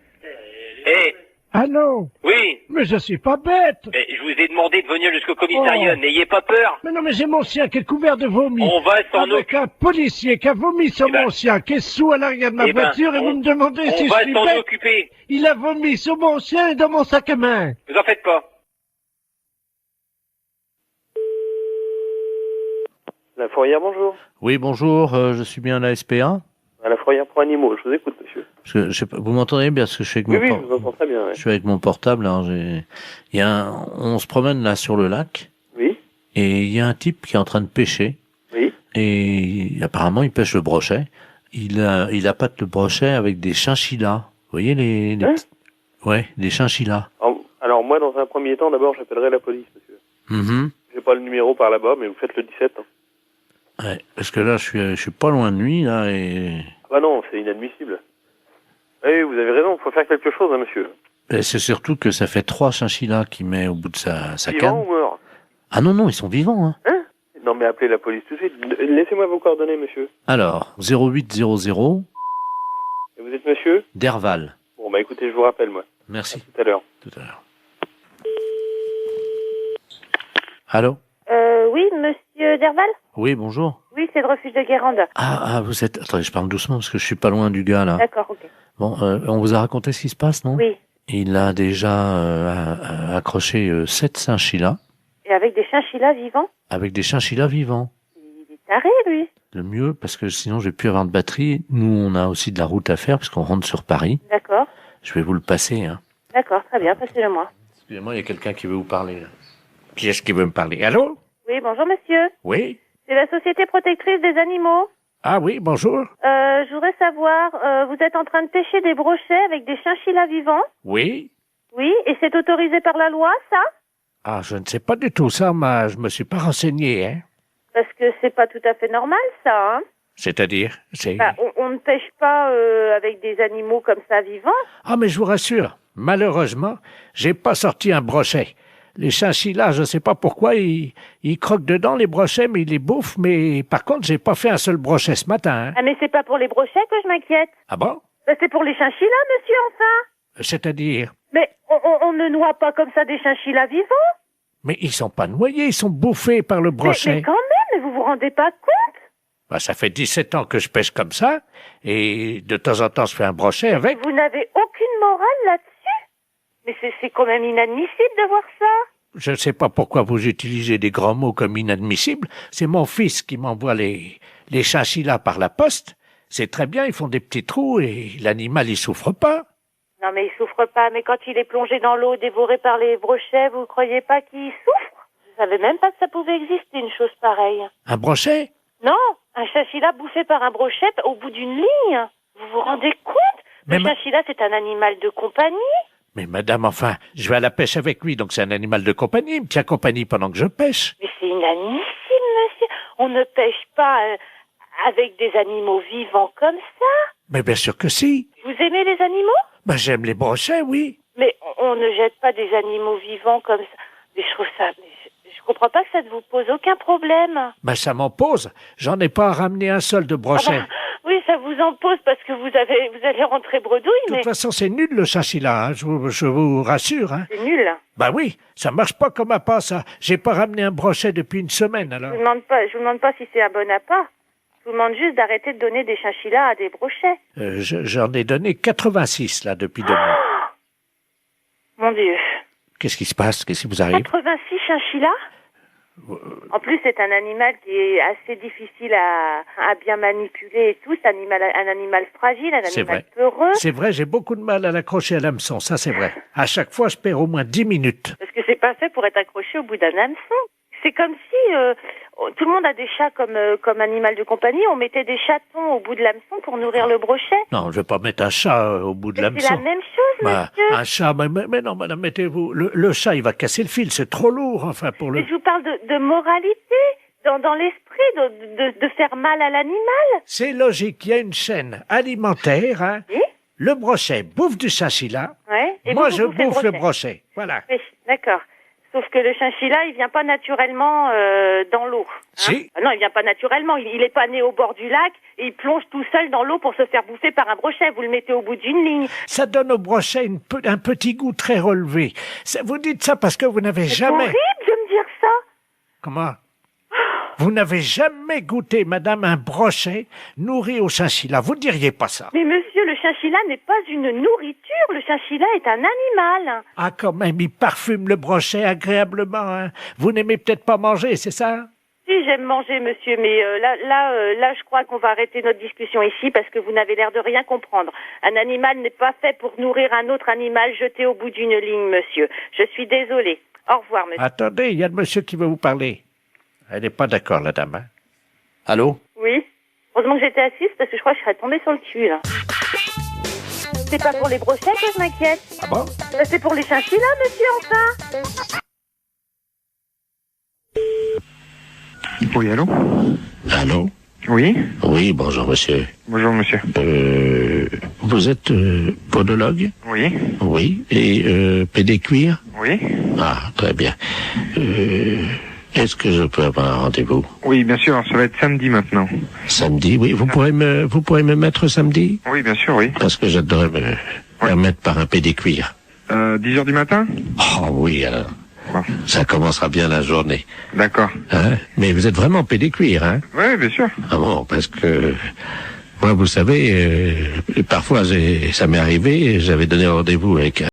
Eh, Allô? oui. Mais je suis pas bête. Mais je vous ai demandé de venir jusqu'au commissariat, Oh. n'ayez pas peur. Mais non, mais j'ai mon chien qui est couvert de vomi. On va s'en Avec un policier qui a vomi sur mon chien, qui est sous à l'arrière de ma Eh ben, voiture, et vous me demandez si on je va suis s'en bête. occuper. Il a vomi sur mon chien et dans mon sac à main. Vous en faites pas. La fourrière, bonjour. Oui, bonjour, je suis bien à la SPA. À la fourrière pour animaux, je vous écoute, monsieur. Parce que, je sais pas, vous m'entendez bien parce que je suis avec Oui, mon oui, por- je vous entends très bien, ouais. Je suis avec mon portable. Alors on se promène là sur le lac. Oui. Et il y a un type qui est en train de pêcher. Oui. Et apparemment, il pêche le brochet. Il appâte le brochet avec des chinchillas. Vous voyez les petits- Ouais, des chinchillas. Alors, moi, dans un premier temps, d'abord, j'appellerai la police, monsieur. Mhm. J'ai pas le numéro par là-bas, mais vous faites le 17. Hein. Ouais, parce que là, je suis pas loin de lui là et Ah bah non, c'est inadmissible. Oui, vous avez raison, il faut faire quelque chose, hein, monsieur. c'est surtout que ça fait 3 chinchillas qu'il met au bout de sa Vivant canne. ou mort? Ah non, ils sont vivants. Hein. Hein? Non, mais appelez la police tout de suite. Laissez-moi vos coordonnées, monsieur. Alors, 0800 Et vous êtes monsieur? Derval. Bon, bah écoutez, je vous rappelle, moi. Merci. À tout à l'heure. Tout à l'heure. Allô? Oui, monsieur monsieur Derval? Oui, bonjour. Oui, c'est le refuge de Guérande. Ah, vous êtes... Attendez, je parle doucement parce que je suis pas loin du gars, là. D'accord, ok. Bon, on vous a raconté ce qui se passe, non? Oui. Il a déjà accroché 7 chinchillas. Et avec des chinchillas vivants? Avec des chinchillas vivants. Il est taré, lui. Le mieux, parce que sinon je vais plus avoir de batterie. Nous, on a aussi de la route à faire parce qu'on rentre sur Paris. D'accord. Je vais vous le passer, hein. D'accord, très bien, passez-le-moi. Excusez-moi, il y a quelqu'un qui veut vous parler, là. Qui est-ce qui veut me parler? Allô? Oui, bonjour monsieur. Oui? C'est la Société Protectrice des Animaux. Ah oui, bonjour. Je voudrais savoir, vous êtes en train de pêcher des brochets avec des chinchillas vivants? Oui? Oui, et c'est autorisé par la loi, ça? Ah, je ne sais pas du tout ça, mais je me suis pas renseigné, hein. Parce que c'est pas tout à fait normal, ça, hein? C'est-à-dire? C'est... Bah, on ne pêche pas avec des animaux comme ça vivants. Ah, mais je vous rassure, malheureusement, j'ai pas sorti un brochet. Les chinchillas, je sais pas pourquoi, ils croquent dedans les brochets, mais ils les bouffent, mais par contre, j'ai pas fait un seul brochet ce matin, hein. Ah, mais c'est pas pour les brochets que je m'inquiète. Ah bon? Bah, c'est pour les chinchillas, monsieur, enfin. C'est-à-dire? Mais on ne noie pas comme ça des chinchillas vivants. Mais ils sont pas noyés, ils sont bouffés par le brochet. Mais quand même, vous vous rendez pas compte? Bah, ça fait 17 ans que je pêche comme ça, et de temps en temps, je fais un brochet avec. Vous n'avez aucune morale là-dessus? Mais c'est quand même inadmissible de voir ça. Je ne sais pas pourquoi vous utilisez des grands mots comme inadmissible. C'est mon fils qui m'envoie les chinchillas par la poste. C'est très bien, ils font des petits trous et l'animal, il souffre pas. Non, mais il souffre pas. Mais quand il est plongé dans l'eau, dévoré par les brochets, vous croyez pas qu'il souffre? Je savais même pas que ça pouvait exister, une chose pareille. Un brochet? Non, un chinchilla bouffé par un brochet au bout d'une ligne. Vous vous rendez compte? Le chinchilla, c'est un animal de compagnie. Mais madame, enfin, je vais à la pêche avec lui, donc c'est un animal de compagnie. Il me tient compagnie pendant que je pêche. Mais c'est inadmissible, monsieur. On ne pêche pas avec des animaux vivants comme ça. Mais bien sûr que si. Vous aimez les animaux? Ben, j'aime les brochets, oui. Mais on ne jette pas des animaux vivants comme ça. Mais je trouve ça... Je comprends pas que ça ne vous pose aucun problème. Ben, ça m'en pose. J'en ai pas ramené un seul de brochet. Ah bah, oui, ça vous en pose parce que vous allez rentrer bredouille, mais... De toute façon, c'est nul, le chinchilla, hein. Je vous rassure, hein. C'est nul. Ben oui, ça marche pas comme appât, ça. J'ai pas ramené un brochet depuis une semaine, alors. Je vous demande pas si c'est un bon appât. Je vous demande juste d'arrêter de donner des chinchillas à des brochets. J'en ai donné 86, là, depuis 2 mois. Mon Dieu. Qu'est-ce qui se passe? Qu'est-ce qui vous arrive? 86 chinchillas? En plus, c'est un animal qui est assez difficile à bien manipuler et tout. C'est un animal fragile, un animal peureux. C'est vrai, j'ai beaucoup de mal à l'accrocher à l'hameçon, ça c'est vrai. À chaque fois, je perds au moins 10 minutes. Parce que c'est pas fait pour être accroché au bout d'un hameçon. C'est comme si tout le monde a des chats comme animal de compagnie. On mettait des chatons au bout de l'hameçon pour nourrir le brochet. Non, je vais pas mettre un chat au bout de l'hameçon. C'est la même chose, monsieur. Un chat, mais non, madame, mettez-vous... Le chat, il va casser le fil, c'est trop lourd, enfin, pour le... Mais je vous parle de moralité, dans l'esprit, de faire mal à l'animal. C'est logique, il y a une chaîne alimentaire, hein. Oui? Le brochet bouffe du chinchilla. Ouais. Et moi, je bouffe le brochet. Voilà. Oui, d'accord. Sauf que le chinchilla, il vient pas naturellement dans l'eau. Hein? Si. Non, il vient pas naturellement. Il est pas né au bord du lac et il plonge tout seul dans l'eau pour se faire bouffer par un brochet. Vous le mettez au bout d'une ligne. Ça donne au brochet un petit goût très relevé. Vous dites ça parce que vous n'avez jamais... C'est horrible de me dire ça. Comment? Vous n'avez jamais goûté, madame, un brochet nourri au chinchilla. Vous ne diriez pas ça. Mais monsieur, le chinchilla n'est pas une nourriture. Le chinchilla est un animal. Ah, quand même, il parfume le brochet agréablement, hein. Vous n'aimez peut-être pas manger, c'est ça? Si, j'aime manger, monsieur, mais là, je crois qu'on va arrêter notre discussion ici parce que vous n'avez l'air de rien comprendre. Un animal n'est pas fait pour nourrir un autre animal jeté au bout d'une ligne, monsieur. Je suis désolée. Au revoir, monsieur. Attendez, il y a le monsieur qui veut vous parler. Elle n'est pas d'accord, la dame, hein? Allô? Oui. Heureusement que j'étais assise parce que je crois que je serais tombée sur le cul, là. C'est pas pour les brochets que je m'inquiète. Ah bon? C'est pour les chinchillas, monsieur, enfin. Oui, allô? Allô? Oui? Oui, bonjour, monsieur. Bonjour, monsieur. Vous êtes podologue? Oui. Oui. Et pédécuir? Oui. Ah, très bien. Est-ce que je peux avoir un rendez-vous? Oui, bien sûr, ça va être samedi maintenant. Samedi, oui. Vous pourrez me mettre samedi? Oui, bien sûr, oui. Parce que j'adorerais me faire mettre par un pédécuir. 10h du matin? Oh oui, alors. quoi. Ça commencera bien la journée. D'accord. Hein? Mais vous êtes vraiment pédé cuir, hein? Oui, bien sûr. Ah bon, parce que moi, vous savez, parfois ça m'est arrivé, j'avais donné rendez-vous avec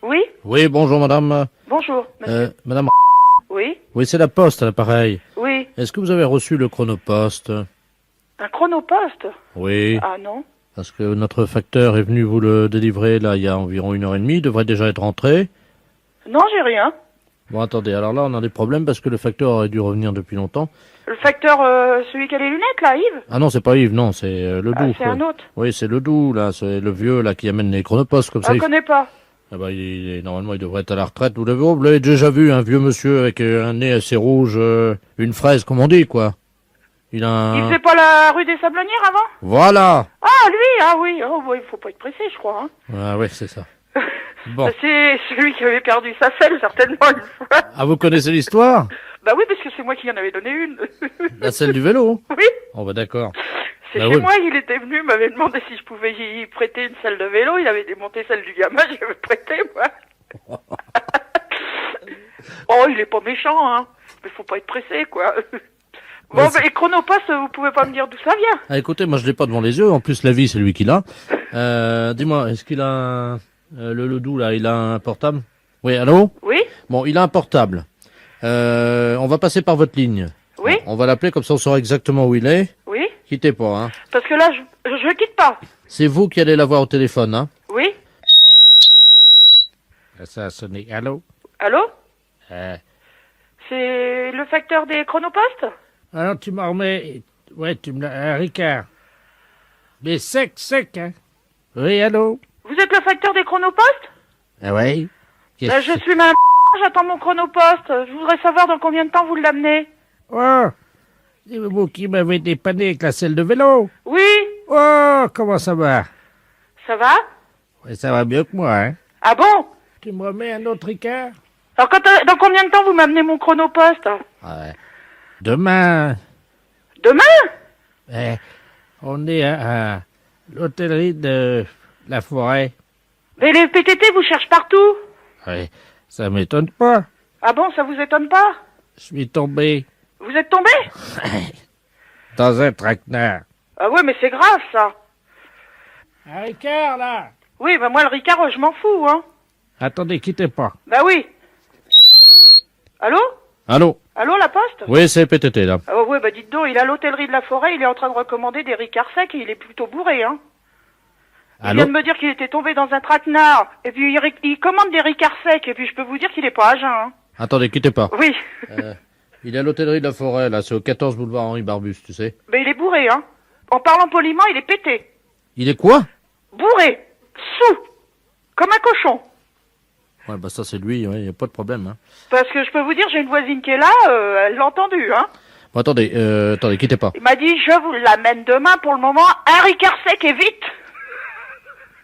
Oui. Oui, bonjour madame. Bonjour, monsieur. Madame. Oui. Oui, c'est la poste à l'appareil. Oui. Est-ce que vous avez reçu le chronopost? Un chronopost? Oui. Ah non. Parce que notre facteur est venu vous le délivrer là il y a environ 1h30, il devrait déjà être rentré. Non, j'ai rien. Bon, attendez, alors là on a des problèmes parce que le facteur aurait dû revenir depuis longtemps. Le facteur, celui qui a les lunettes, là, Yves? Ah non, c'est pas Yves, non, c'est le Doux. C'est un autre. Oui, c'est le Doux, là, c'est le vieux là qui amène les chronopostes comme ça. Je connais pas. Ah bah, normalement, il devrait être à la retraite. Vous l'avez déjà vu, un vieux monsieur avec un nez assez rouge, une fraise, comme on dit, quoi. Il faisait pas la rue des Sablonnières avant? Voilà. Ah, lui, ah oui. Oh, il faut pas être pressé, je crois. Hein. Ah ouais, c'est ça. Bon. C'est celui qui avait perdu sa selle, certainement, une fois. Ah, vous connaissez l'histoire? Bah oui, parce que c'est moi qui en avais donné une. La selle du vélo? Oui. Oh bah d'accord. C'est bah, chez oui. moi, il était venu, m'avait demandé si je pouvais y prêter une selle de vélo, il avait démonté celle du gamin, j'y avais prêté, moi. Oh, il est pas méchant, hein. Mais faut pas être pressé, quoi. Bon, bah, et Chronopost, vous pouvez pas me dire d'où ça vient? Ah, écoutez, moi je l'ai pas devant les yeux, en plus la vie c'est lui qui l'a. Dis-moi, est-ce qu'il a le Doux là, il a un portable? Oui, allô? Oui. Bon, il a un portable. On va passer par votre ligne. Oui. On va l'appeler comme ça on saura exactement où il est. Oui. Quittez pas, hein. Parce que là, je quitte pas. C'est vous qui allez l'avoir au téléphone, hein. Oui. Ça a sonné. Allô? Allô? C'est le facteur des Chronopost? Alors tu m'en remets... Ouais, tu me l'as... Ricard. Mais sec, hein? Oui, allô? Vous êtes le facteur des Chronopost? Ah ouais? Là, je suis ma j'attends mon Chronopost. Je voudrais savoir dans combien de temps vous l'amenez. Oh! C'est vous qui m'avez dépanné avec la selle de vélo? Oui. Oh, comment ça va? Ça va? Ouais, ça va mieux que moi, hein? Ah bon? Tu me remets un autre Ricard? Alors, dans combien de temps vous m'amenez mon Chronopost? Ouais. Demain. Demain? On est à l'hôtellerie de la forêt. Mais les PTT vous cherchent partout. Ouais, ça m'étonne pas. Ah bon, ça vous étonne pas? Je suis tombé. Vous êtes tombé? Dans un traquenard. Ah ouais, mais c'est grave, ça. Un Ricard, là. Oui, bah moi, le Ricard, je m'en fous, hein. Attendez, quittez pas. Bah oui. Allô? Allô? Allô, la poste? Oui, c'est PTT, là. Ah ouais, bah dites donc, il est à l'hôtellerie de la forêt, il est en train de recommander des Ricards secs et il est plutôt bourré, hein. Il vient de me dire qu'il était tombé dans un traquenard, et puis il commande des Ricards secs, et puis je peux vous dire qu'il est pas à jeun, hein. Attendez, quittez pas. Oui. Il est à l'hôtellerie de la forêt, là, c'est au 14 boulevard Henri Barbus, tu sais. Mais il est bourré, hein. En parlant poliment, il est pété. Il est quoi? Bourré. Sous. Comme un cochon. Ouais, bah ça c'est lui, ouais, y a pas de problème, hein. Parce que je peux vous dire, j'ai une voisine qui est là, elle l'a entendu, hein. Bon, attendez, quittez pas. Il m'a dit, je vous l'amène demain, pour le moment, un Ricard sec et vite.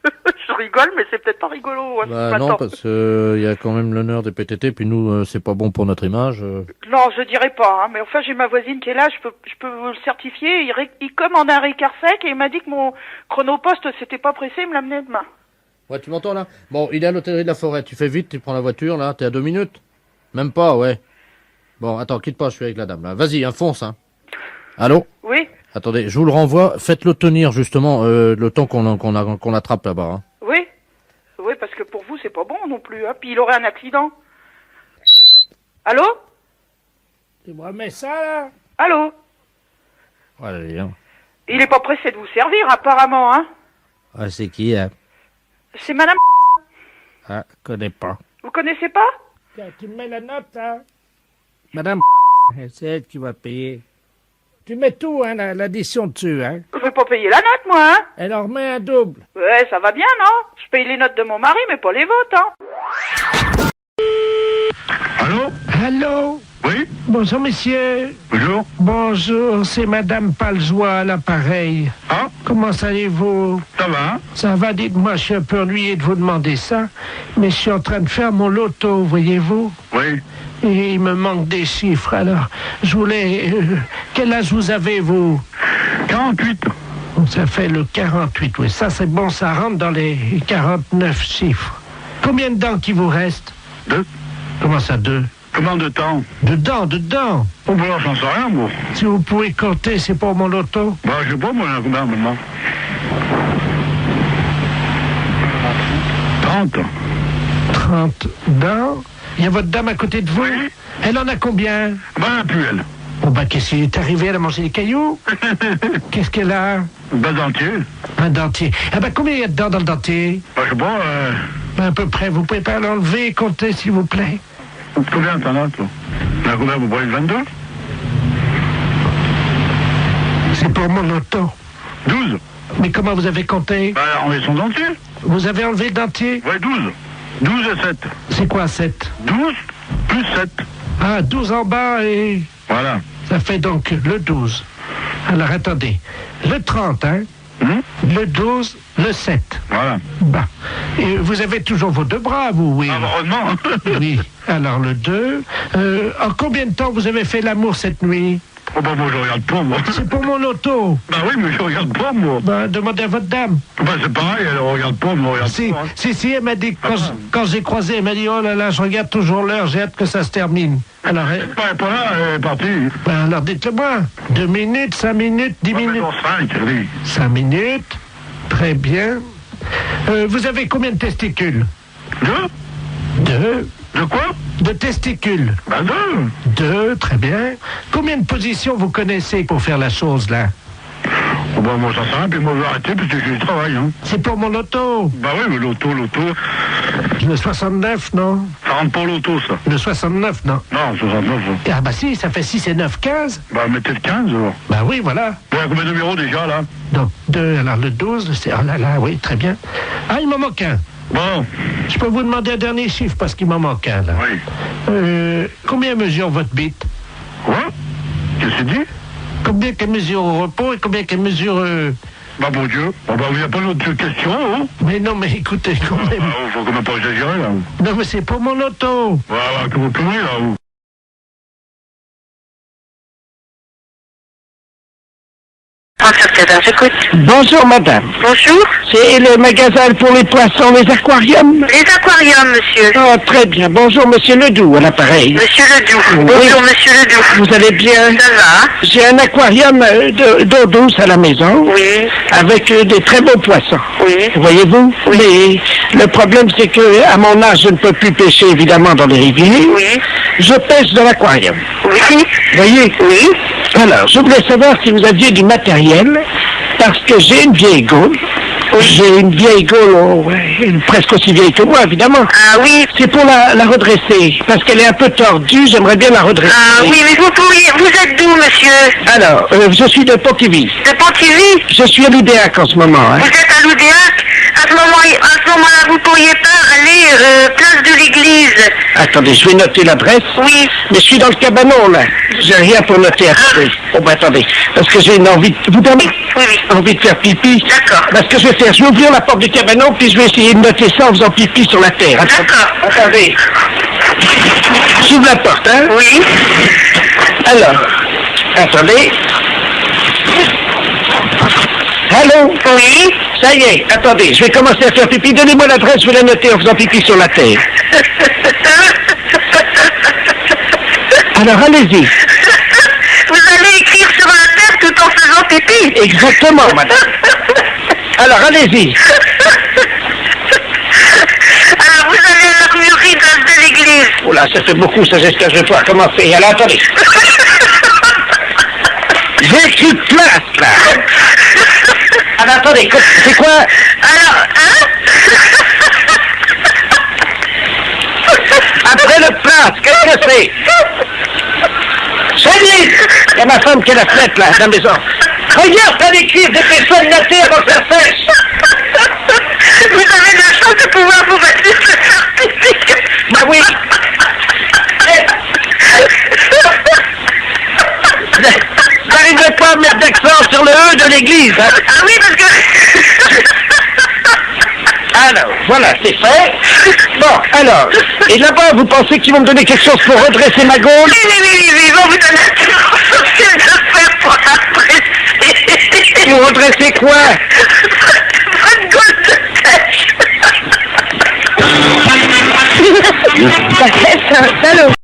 Je rigole, mais c'est peut-être pas rigolo. Hein, Bah non, parce que y a quand même l'honneur des PTT, puis nous, c'est pas bon pour notre image. Non, je dirais pas, hein, mais enfin, j'ai ma voisine qui est là, je peux vous le certifier, il commande un Ricard sec et il m'a dit que mon Chronopost, c'était pas pressé, il me l'amenait demain. Ouais, tu m'entends là? Bon, il est à l'hôtellerie de la forêt, tu fais vite, tu prends la voiture, là, t'es à 2 minutes? Même pas, ouais. Bon, attends, quitte pas, je suis avec la dame, là. Vas-y, fonce, hein. Allô? Oui? Attendez, je vous le renvoie, faites-le tenir, justement, le temps qu'on l'attrape là-bas, hein. Oui? Oui, parce que pour vous, c'est pas bon non plus, hein. Puis il aurait un accident. Allô? Tu me remets ça, là? Allô? Ouais, hein. Il est pas pressé de vous servir, apparemment, hein. Ah, c'est qui, hein? C'est madame... Ah, connais pas. Vous connaissez pas? Tiens, tu me mets la note, hein? Madame, c'est elle qui va payer. Tu mets tout, hein, l'addition dessus, hein? Je vais pas payer la note, moi, hein? Elle en remet un double. Ouais, ça va bien, non? Je paye les notes de mon mari, mais pas les vôtres, hein? Allô? Allô? Oui? Bonjour, monsieur. Bonjour. Bonjour, c'est madame Palzois à l'appareil. Ah? Comment allez-vous? Ça va? Ça va, dites-moi, je suis un peu ennuyé de vous demander ça, mais je suis en train de faire mon loto, voyez-vous? Oui. Et il me manque des chiffres, alors je voulais... quel âge vous avez, vous? 48. Ça fait le 48, oui. Ça, c'est bon, ça rentre dans les 49 chiffres. Combien de dents qui vous reste? 2. Comment ça, 2? Combien de temps? Dedans. Oh, bah, j'en sais rien, moi. Si vous pouvez compter, c'est pour mon loto? Bah, je sais pas, moi, combien maintenant? 30. 30 dents. Il y a votre dame à côté de vous? Oui. Elle en a combien? Ben, plus elle. Bon, bah, qu'est-ce qui est arrivé? Elle a mangé des cailloux? Qu'est-ce qu'elle a? Ben, dentier. Un dentier. Ah, bah, combien il y a de dents dans le dentier? Ben, je sais pas, À peu près. Vous pouvez pas l'enlever et compter, s'il vous plaît? Combien t'en as, toi? T'en as combien, vous prenez 22? C'est pour mon auto. 12. Mais comment vous avez compté? Ben, enlever son dentier. Vous avez enlevé le dentier? Ouais, 12. 12 et 7. C'est quoi, 7? 12 plus 7. Ah, 12 en bas et... Voilà. Ça fait donc le 12. Alors, attendez. Le 30, hein? Le 12, le 7. Voilà. Bah. Et vous avez toujours vos deux bras, vous, oui? Heureusement. Oui. Alors, le 2. En combien de temps vous avez fait l'amour cette nuit? Oh, ben, moi, je regarde pas, moi. C'est pour mon auto. Ben oui, mais je regarde pas, moi. Ben, demandez à votre dame. Ben, c'est pareil, elle regarde pas, moi, regarde Si, pas. Hein. si, elle m'a dit, quand j'ai croisé, elle m'a dit, oh là là, je regarde toujours l'heure, j'ai hâte que ça se termine. Alors, Elle est pas là, elle est partie. Ben, alors dites-le-moi. 2 minutes, 5 minutes, 10 minutes. 5, oui. 5 minutes. Très bien. Vous avez combien de testicules? 2. De quoi? De testicules. Ben, 2, très bien. Combien de positions vous connaissez pour faire la chose, là? Oh, ben, moi, ça sert à rien, puis moi, je vais arrêter, parce que j'ai du travail, hein. C'est pour mon auto. Ben oui, mais l'auto. Le 69, non? Ça rentre pas l'auto, ça. Le 69, non? Non, 69, ça. Ah bah si, ça fait 6 et 9, 15. Ben, mettez le 15, alors. Bah oui, voilà. Il y a combien de numéros, déjà, là? Donc, 2, alors le 12, c'est... Oh là là, oui, très bien. Ah, il m'en manque un. Bon. Je peux vous demander un dernier chiffre, parce qu'il m'en manque un, là. Oui. Combien mesure votre bite? Quoi? Qu'est-ce que tu dis? Combien qu'elle mesure au repos et combien qu'elle mesure... Bah, bon Dieu. Bon, bah, il n'y a pas d'autre question, hein? Mais non, mais écoutez, quand même... faut quand même pas exagérer, là. Non, mais c'est pour mon auto. Voilà, que vous pouvez, là, vous. J'écoute. Bonjour, madame. Bonjour. C'est le magasin pour les poissons, les aquariums? Les aquariums, monsieur. Oh, très bien. Bonjour, monsieur Ledoux, à l'appareil. Monsieur Ledoux. Oui. Bonjour, monsieur Ledoux. Vous allez bien? Ça va. J'ai un aquarium d'eau douce à la maison. Oui. Avec des très beaux poissons. Oui. Voyez-vous? Oui. Mais le problème, c'est que à mon âge, je ne peux plus pêcher, évidemment, dans les rivières. Oui. Je pêche dans l'aquarium. Oui. Voyez? Oui. Alors, je voulais savoir si vous aviez du matériel, parce que j'ai une vieille gaule. J'ai une vieille gaule, presque aussi vieille que moi, évidemment. Ah oui. C'est pour la redresser, parce qu'elle est un peu tordue, j'aimerais bien la redresser. Ah oui, mais vous êtes d'où, monsieur? Alors, je suis de Pontivy. De Pontivy? Je suis à l'Oudéac en ce moment. Hein. Vous êtes à l'Oudéac? À ce moment-là, vous pourriez pas aller place de l'église. Attendez, je vais noter l'adresse. Oui. Mais je suis dans le cabanon, là. J'ai rien pour noter. Attendez. Oh, ben attendez. Parce que j'ai une envie de... Vous permettez? Oui. Envie de faire pipi. D'accord. Parce que je vais faire... Je vais ouvrir la porte du cabanon, puis je vais essayer de noter ça en faisant pipi sur la terre. D'accord. Attendez. J'ouvre la porte, hein? Oui. Alors. Attendez. Allô? Oui. Ça y est, attendez, je vais commencer à faire pipi. Donnez-moi l'adresse, je vais la noter en faisant pipi sur la terre. Alors, allez-y. Vous allez écrire sur la terre tout en faisant pipi? Exactement, madame. Alors, allez-y. Alors, vous avez l'armurerie de l'église. Oh là, ça fait beaucoup, ça, j'espère que je vais pouvoir commencer. Alors, attendez. J'ai écrit place, là. Alors, attendez, c'est quoi? Alors, hein? Après le place, qu'est-ce que c'est? Chérie! Il y a ma femme qui est la fenêtre, là, dans la maison. Regarde, t'as d'écrire des personnes notées avant que ça sèche. Vous avez la chance de pouvoir vous mettre sur le certificat. Bah oui. J'arriverai pas à mettre d'accent sur le E de l'église. Hein. Ah oui, parce que... Alors, voilà, c'est fait. Bon, alors, et là-bas, vous pensez qu'ils vont me donner quelque chose pour redresser ma gaule? Oui, ils vont vous donner un truc social de faire pour apprécier. Pour redresser quoi? Votre gaule de pêche. Ça fait ça, salaud.